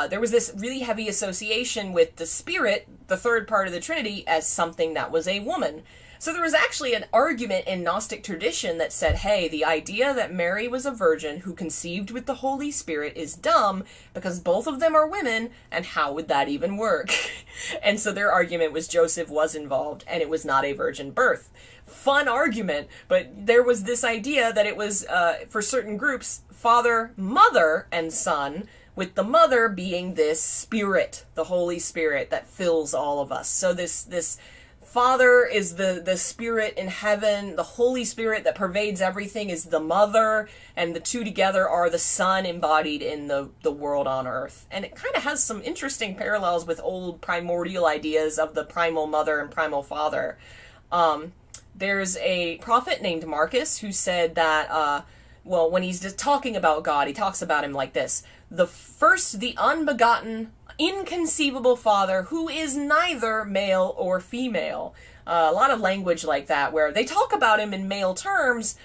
There was this really heavy association with the spirit, the third part of the Trinity, as something that was a woman. So there was actually an argument in Gnostic tradition that said, hey, the idea that Mary was a virgin who conceived with the Holy Spirit is dumb because both of them are women, and how would that even work? And so their argument was Joseph was involved and it was not a virgin birth. Fun argument, but there was this idea that it was, for certain groups, Father, Mother, and Son, with the mother being this spirit, the Holy Spirit that fills all of us. So this Father is the Spirit in heaven, the Holy Spirit that pervades everything is the Mother, and the two together are the Son embodied in the world on earth. And it kind of has some interesting parallels with old primordial ideas of the primal Mother and primal Father. There's a prophet named Marcus who said that, when he's just talking about God, he talks about him like this: the first, the unbegotten, inconceivable Father who is neither male or female. A lot of language like that where they talk about him in male terms,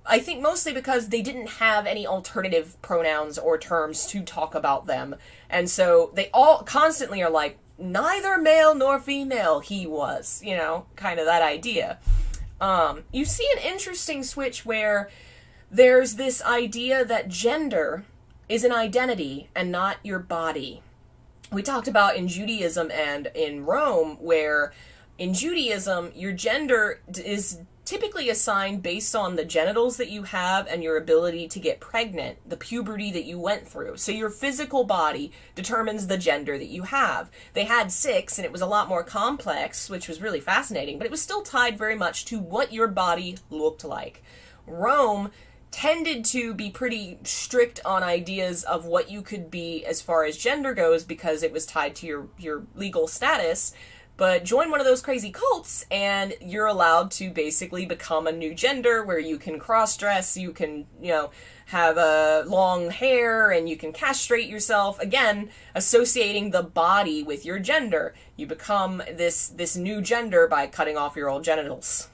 I think mostly because they didn't have any alternative pronouns or terms to talk about them. And so they all constantly are like, neither male nor female he was, kind of that idea. You see an interesting switch where there's this idea that gender is an identity and not your body. We talked about in Judaism and in Rome, where in Judaism, your gender is typically assigned based on the genitals that you have and your ability to get pregnant, the puberty that you went through. So your physical body determines the gender that you have. They had 6, and it was a lot more complex, which was really fascinating, but it was still tied very much to what your body looked like. Rome tended to be pretty strict on ideas of what you could be as far as gender goes because it was tied to your legal status. But join one of those crazy cults and you're allowed to basically become a new gender where you can cross-dress, you can, have long hair, and you can castrate yourself. Again, associating the body with your gender. You become this new gender by cutting off your old genitals.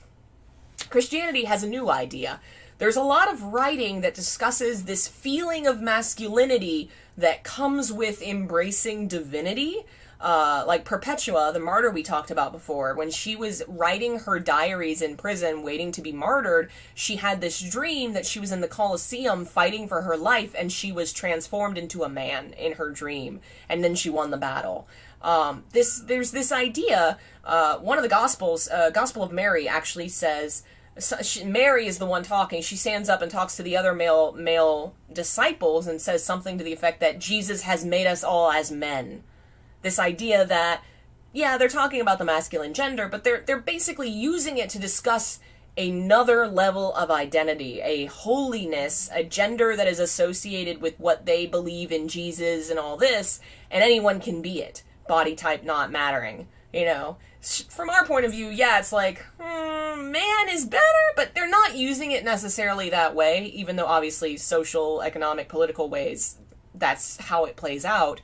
Christianity has a new idea. there's a lot of writing that discusses this feeling of masculinity that comes with embracing divinity. Like Perpetua, the martyr we talked about before, when she was writing her diaries in prison, waiting to be martyred, she had this dream that she was in the Colosseum fighting for her life, and she was transformed into a man in her dream, and then she won the battle. There's this idea, one of the Gospels, Gospel of Mary actually says, Mary is the one talking. She stands up and talks to the other male disciples and says something to the effect that Jesus has made us all as men. This idea that, yeah, they're talking about the masculine gender, but they're basically using it to discuss another level of identity, a holiness, a gender that is associated with what they believe in Jesus and all this, and anyone can be it, body type not mattering, you know. From our point of view, yeah, it's like, man is better, but they're not using it necessarily that way, even though obviously social, economic, political ways, that's how it plays out.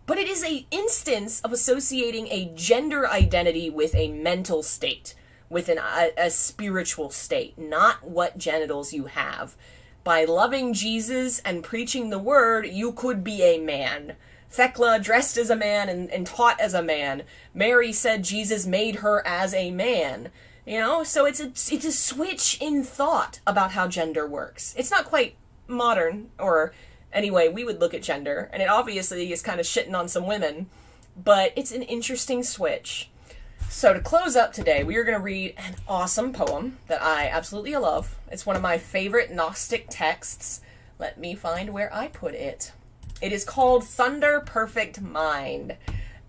But it is an instance of associating a gender identity with a mental state, with a spiritual state, not what genitals you have. By loving Jesus and preaching the word, you could be a man. Thecla dressed as a man and taught as a man. Mary said Jesus made her as a man. You know, so it's a switch in thought about how gender works. It's not quite modern, or anyway, we would look at gender, and it obviously is kind of shitting on some women, but it's an interesting switch. So to close up today, we are going to read an awesome poem that I absolutely love. It's one of my favorite Gnostic texts. Let me find where I put it. It is called Thunder Perfect Mind.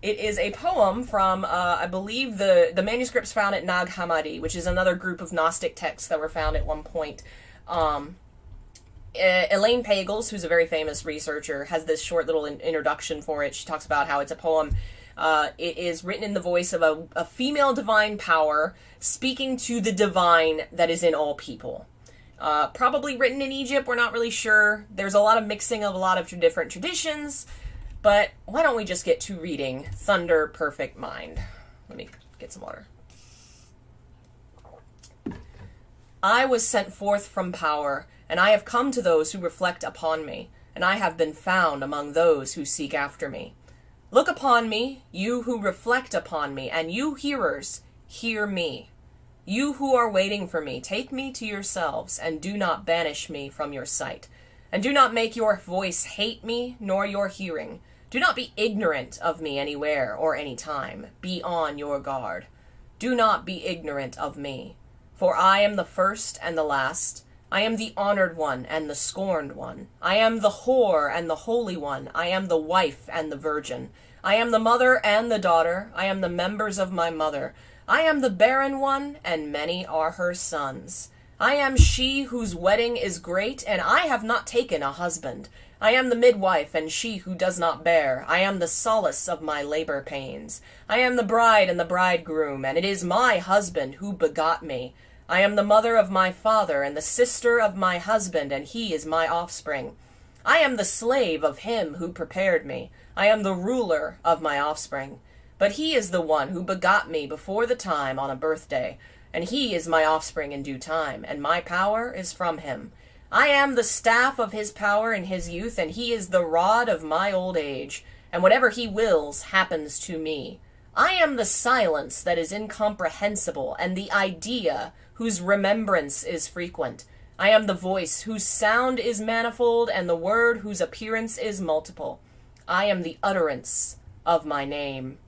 It is a poem from, I believe, the manuscripts found at Nag Hammadi, which is another group of Gnostic texts that were found at one point. Elaine Pagels, who's a very famous researcher, has this short little introduction for it. She talks about how it's a poem. It is written in the voice of a female divine power speaking to the divine that is in all people. Probably written in Egypt, we're not really sure. There's a lot of mixing of a lot of different traditions, but why don't we just get to reading Thunder Perfect Mind. Let me get some water. I was sent forth from power, and I have come to those who reflect upon me, and I have been found among those who seek after me. Look upon me, you who reflect upon me, and you hearers, hear me. You who are waiting for me, take me to yourselves, and do not banish me from your sight. And do not make your voice hate me, nor your hearing. Do not be ignorant of me anywhere or any time. Be on your guard. Do not be ignorant of me. For I am the first and the last. I am the honored one and the scorned one. I am the whore and the holy one. I am the wife and the virgin. I am the mother and the daughter. I am the members of my mother. I am the barren one, and many are her sons. I am she whose wedding is great, and I have not taken a husband. I am the midwife, and she who does not bear. I am the solace of my labor pains. I am the bride and the bridegroom, and it is my husband who begot me. I am the mother of my father, and the sister of my husband, and he is my offspring. I am the slave of him who prepared me. I am the ruler of my offspring. But he is the one who begot me before the time on a birthday, and he is my offspring in due time, and my power is from him. I am the staff of his power in his youth, and he is the rod of my old age, and whatever he wills happens to me. I am the silence that is incomprehensible, and the idea whose remembrance is frequent. I am the voice whose sound is manifold, and the word whose appearance is multiple. I am the utterance of my name.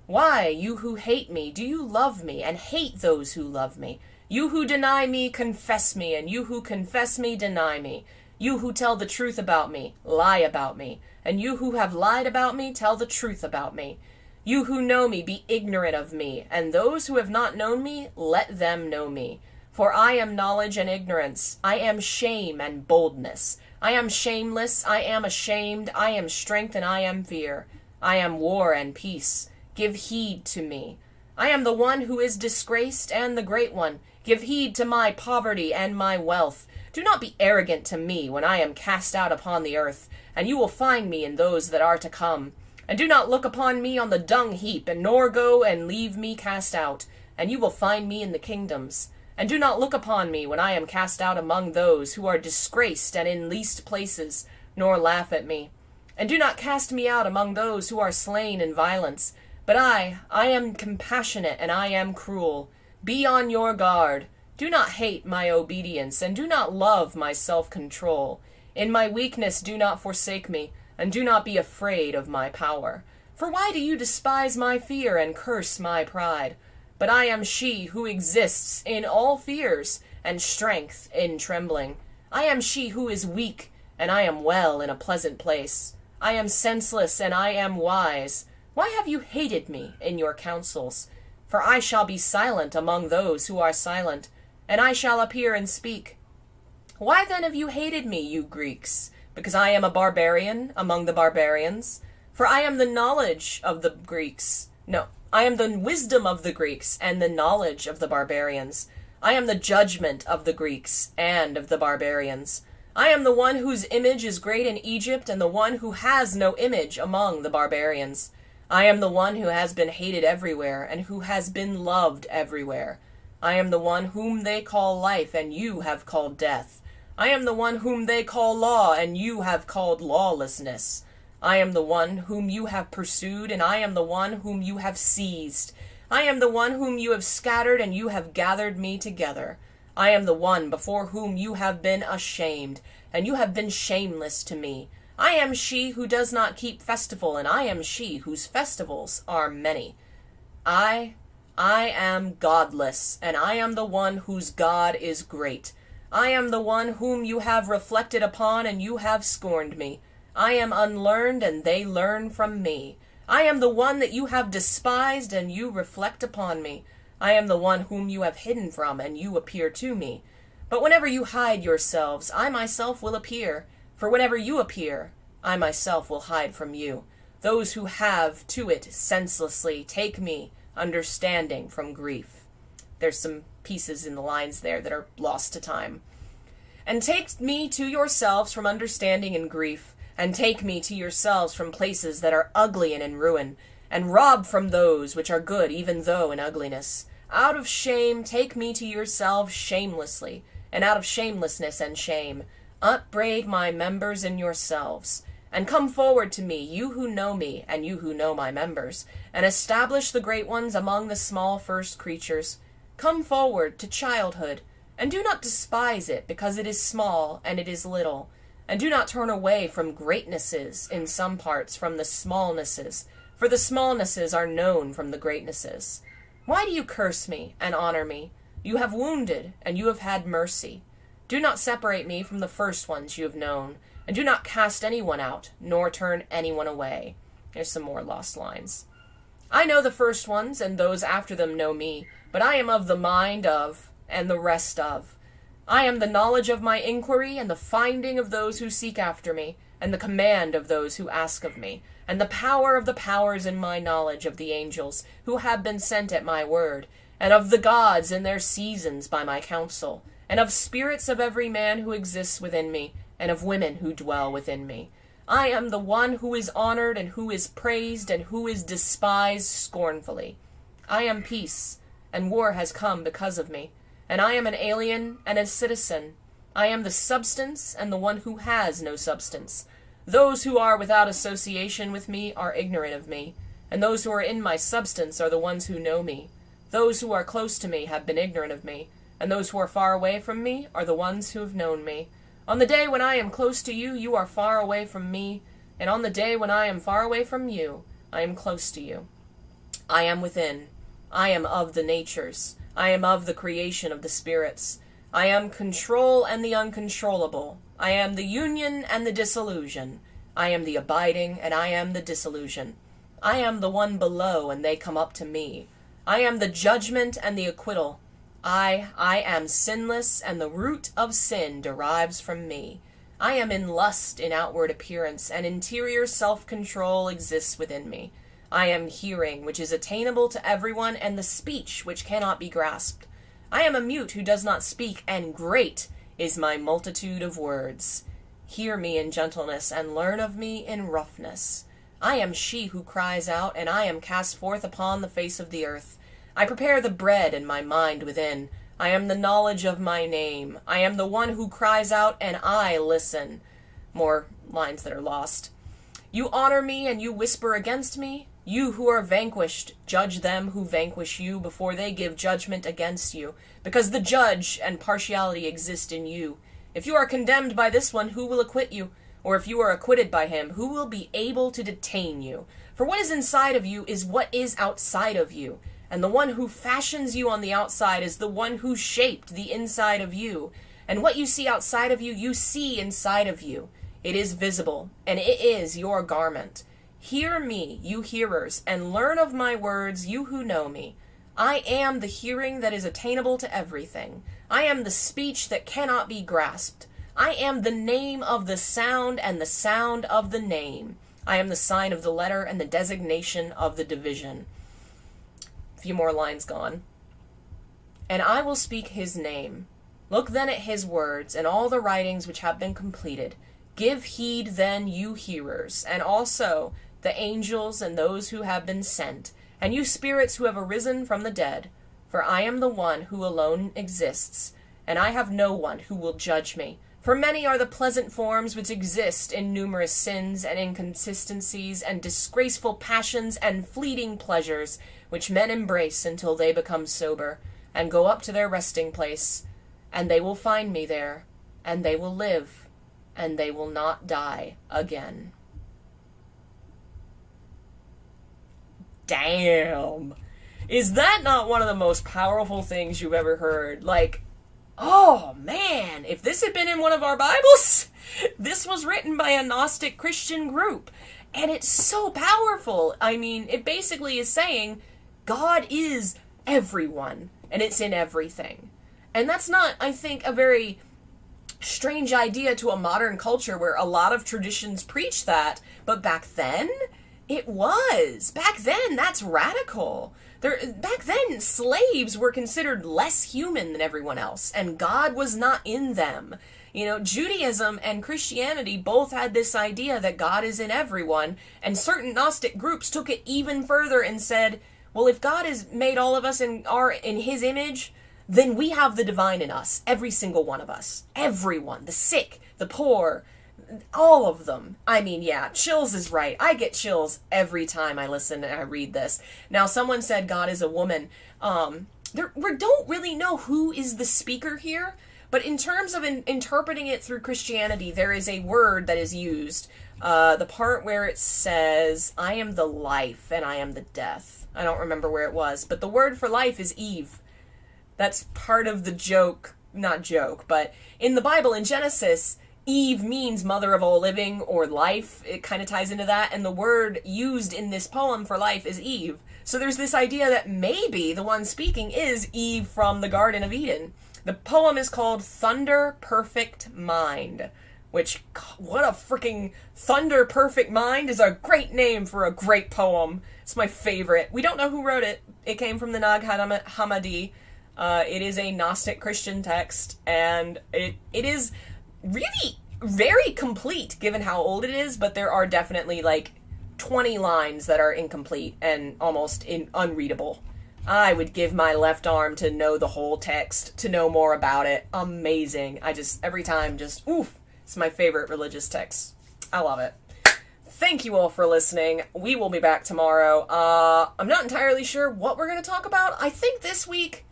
Why, you who hate me, do you love me, and hate those who love me? You who deny me, confess me, and you who confess me, deny me. You who tell the truth about me, lie about me, and you who have lied about me, tell the truth about me. You who know me, be ignorant of me, and those who have not known me, let them know me. For I am knowledge and ignorance. I am shame and boldness. I am shameless, I am ashamed, I am strength and I am fear. I am war and peace. Give heed to me. I am the one who is disgraced and the great one. Give heed to my poverty and my wealth. Do not be arrogant to me when I am cast out upon the earth, and you will find me in those that are to come. And do not look upon me on the dung heap, and nor go and leave me cast out, and you will find me in the kingdoms. And do not look upon me when I am cast out among those who are disgraced and in least places, nor laugh at me. And do not cast me out among those who are slain in violence. But I am compassionate, and I am cruel. Be on your guard. Do not hate my obedience, and do not love my self-control. In my weakness do not forsake me, and do not be afraid of my power. For why do you despise my fear and curse my pride? But I am she who exists in all fears, and strength in trembling. I am she who is weak, and I am well in a pleasant place. I am senseless, and I am wise. Why have you hated me in your counsels? For I shall be silent among those who are silent, and I shall appear and speak. Why then have you hated me, you Greeks? Because I am a barbarian among the barbarians? For I am the knowledge of the Greeks. No, I am the wisdom of the Greeks and the knowledge of the barbarians. I am the judgment of the Greeks and of the barbarians. I am the one whose image is great in Egypt and the one who has no image among the barbarians. I am the one who has been hated everywhere and who has been loved everywhere. I am the one whom they call life and you have called death. I am the one whom they call law and you have called lawlessness. I am the one whom you have pursued, and I am the one whom you have seized. I am the one whom you have scattered, and you have gathered me together. I am the one before whom you have been ashamed, and you have been shameless to me. I am she who does not keep festival, and I am she whose festivals are many. I am godless, and I am the one whose God is great. I am the one whom you have reflected upon, and you have scorned me. I am unlearned, and they learn from me. I am the one that you have despised, and you reflect upon me. I am the one whom you have hidden from, and you appear to me. But whenever you hide yourselves, I myself will appear. For whenever you appear, I myself will hide from you. Those who have to it senselessly take me, understanding from grief. There's some pieces in the lines there that are lost to time. And take me to yourselves from understanding and grief, and take me to yourselves from places that are ugly and in ruin, and rob from those which are good, even though in ugliness. Out of shame take me to yourselves shamelessly, and out of shamelessness and shame upbraid my members in yourselves. And come forward to me, you who know me, and you who know my members, and establish the great ones among the small first creatures. Come forward to childhood, and do not despise it, because it is small and it is little. And do not turn away from greatnesses in some parts from the smallnesses, for the smallnesses are known from the greatnesses. Why do you curse me and honor me? You have wounded, and you have had mercy. Do not separate me from the first ones you have known, and do not cast anyone out, nor turn anyone away. There's some more lost lines. I know the first ones, and those after them know me, but I am of the mind of, and the rest of. I am the knowledge of my inquiry, and the finding of those who seek after me, and the command of those who ask of me, and the power of the powers in my knowledge of the angels, who have been sent at my word, and of the gods in their seasons by my counsel, and of spirits of every man who exists within me, and of women who dwell within me. I am the one who is honored, and who is praised, and who is despised scornfully. I am peace, and war has come because of me. And I am an alien and a citizen. I am the substance and the one who has no substance. Those who are without association with me are ignorant of me, and those who are in my substance are the ones who know me. Those who are close to me have been ignorant of me, and those who are far away from me are the ones who have known me. On the day when I am close to you, you are far away from me, and on the day when I am far away from you, I am close to you. I am within. I am of the natures. I am of the creation of the spirits. I am control and the uncontrollable. I am the union and the dissolution. I am the abiding and I am the dissolution. I am the one below and they come up to me. I am the judgment and the acquittal. I am sinless and the root of sin derives from me. I am in lust in outward appearance and interior self-control exists within me. I am hearing, which is attainable to everyone, and the speech, which cannot be grasped. I am a mute who does not speak, and great is my multitude of words. Hear me in gentleness, and learn of me in roughness. I am she who cries out, and I am cast forth upon the face of the earth. I prepare the bread in my mind within. I am the knowledge of my name. I am the one who cries out, and I listen. More lines that are lost. You honor me, and you whisper against me. You who are vanquished, judge them who vanquish you before they give judgment against you, because the judge and partiality exist in you. If you are condemned by this one, who will acquit you? Or if you are acquitted by him, who will be able to detain you? For what is inside of you is what is outside of you, and the one who fashions you on the outside is the one who shaped the inside of you. And what you see outside of you, you see inside of you. It is visible, and it is your garment. Hear me, you hearers, and learn of my words, you who know me. I am the hearing that is attainable to everything. I am the speech that cannot be grasped. I am the name of the sound and the sound of the name. I am the sign of the letter and the designation of the division. A few more lines gone. And I will speak his name. Look then at his words and all the writings which have been completed. Give heed then, you hearers, and also the angels and those who have been sent, and you spirits who have arisen from the dead. For I am the one who alone exists, and I have no one who will judge me. For many are the pleasant forms which exist in numerous sins and inconsistencies and disgraceful passions and fleeting pleasures, which men embrace until they become sober, and go up to their resting place, and they will find me there, and they will live, and they will not die again. Damn. Is that not one of the most powerful things you've ever heard? Like, oh man, if this had been in one of our Bibles, this was written by a Gnostic Christian group. And it's so powerful. I mean, it basically is saying God is everyone, and it's in everything. And that's not, I think, a very strange idea to a modern culture where a lot of traditions preach that, but back then, it was. Back then, that's radical. Back then, slaves were considered less human than everyone else, and God was not in them. You know, Judaism and Christianity both had this idea that God is in everyone, and certain Gnostic groups took it even further and said, well, if God has made all of us in his image, then we have the divine in us, every single one of us. Everyone, the sick, the poor, all of them. I mean, yeah, chills is right. I get chills every time I listen and I read this. Now, someone said God is a woman. We don't really know who is the speaker here, but in terms of interpreting it through Christianity, there is a word that is used. The part where it says, I am the life and I am the death. I don't remember where it was, but the word for life is Eve. That's part of the joke, not joke, but in the Bible, in Genesis, Eve means mother of all living or life. It kind of ties into that, and the word used in this poem for life is Eve. So there's this idea that maybe the one speaking is Eve from the Garden of Eden. The poem is called Thunder Perfect Mind, which, what a freaking Thunder Perfect Mind is a great name for a great poem. It's my favorite. We don't know who wrote it. It came from the Nag Hammadi. It is a Gnostic Christian text, and it is really very complete given how old it is, but there are definitely like 20 lines that are incomplete and almost unreadable. I would give my left arm to know the whole text, to know more about it. Amazing. Every time, oof, it's my favorite religious text. I love it. Thank you all for listening. We will be back tomorrow. I'm not entirely sure what we're going to talk about. I think this week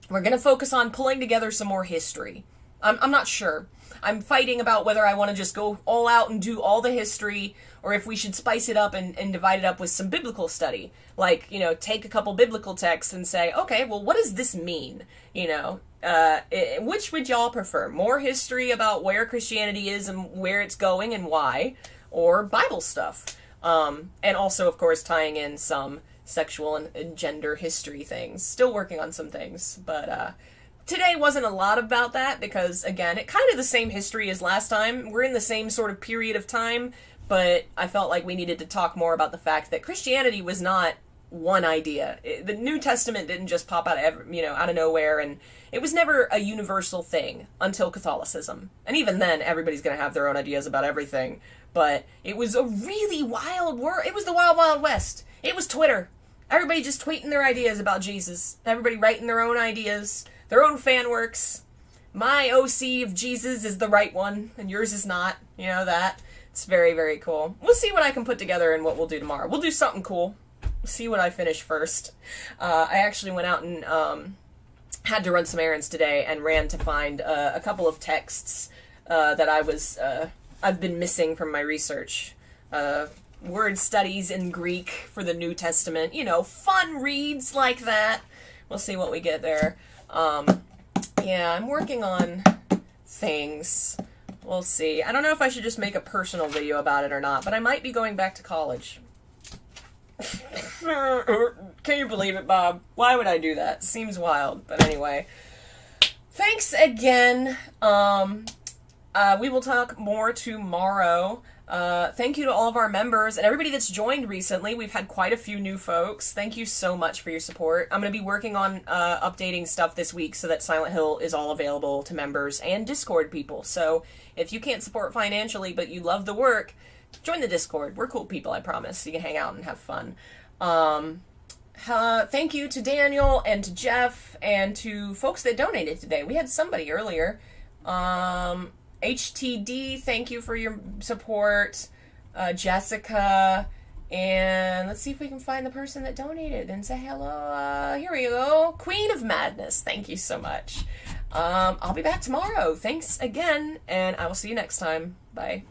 we're going to focus on pulling together some more history. I'm not sure. I'm fighting about whether I want to just go all out and do all the history, or if we should spice it up and divide it up with some biblical study. Like, take a couple biblical texts and say, okay, well, what does this mean? Which would y'all prefer? More history about where Christianity is and where it's going and why, or Bible stuff? And also, of course, tying in some sexual and gender history things. Still working on some things, but today wasn't a lot about that because, again, it kind of the same history as last time. We're in the same sort of period of time, but I felt like we needed to talk more about the fact that Christianity was not one idea. The New Testament didn't just pop out of nowhere, and it was never a universal thing until Catholicism. And even then, everybody's going to have their own ideas about everything. But it was a really wild world. It was the Wild Wild West. It was Twitter. Everybody just tweeting their ideas about Jesus. Everybody writing their own ideas. their own fan works. My OC of Jesus is the right one, and yours is not. You know that. It's very, very cool. We'll see what I can put together and what we'll do tomorrow. We'll do something cool. See what I finish first. I actually went out and had to run some errands today and ran to find a couple of texts that I've been missing from my research. Word studies in Greek for the New Testament. You know, fun reads like that. We'll see what we get there. Yeah, I'm working on things. We'll see. I don't know if I should just make a personal video about it or not, but I might be going back to college. Can you believe it, Bob? Why would I do that? Seems wild. But anyway, thanks again. We will talk more tomorrow. Thank you to all of our members and everybody that's joined recently. We've had quite a few new folks. Thank you so much for your support. I'm going to be working on updating stuff this week so that Silent Hill is all available to members and Discord people. So if you can't support financially but you love the work, join the Discord. We're cool people, I promise. You can hang out and have fun. Thank you to Daniel and to Jeff and to folks that donated today. We had somebody earlier. HTD, thank you for your support. Jessica, and let's see if we can find the person that donated and say hello. Here we go. Queen of Madness, thank you so much. I'll be back tomorrow. Thanks again, and I will see you next time. Bye.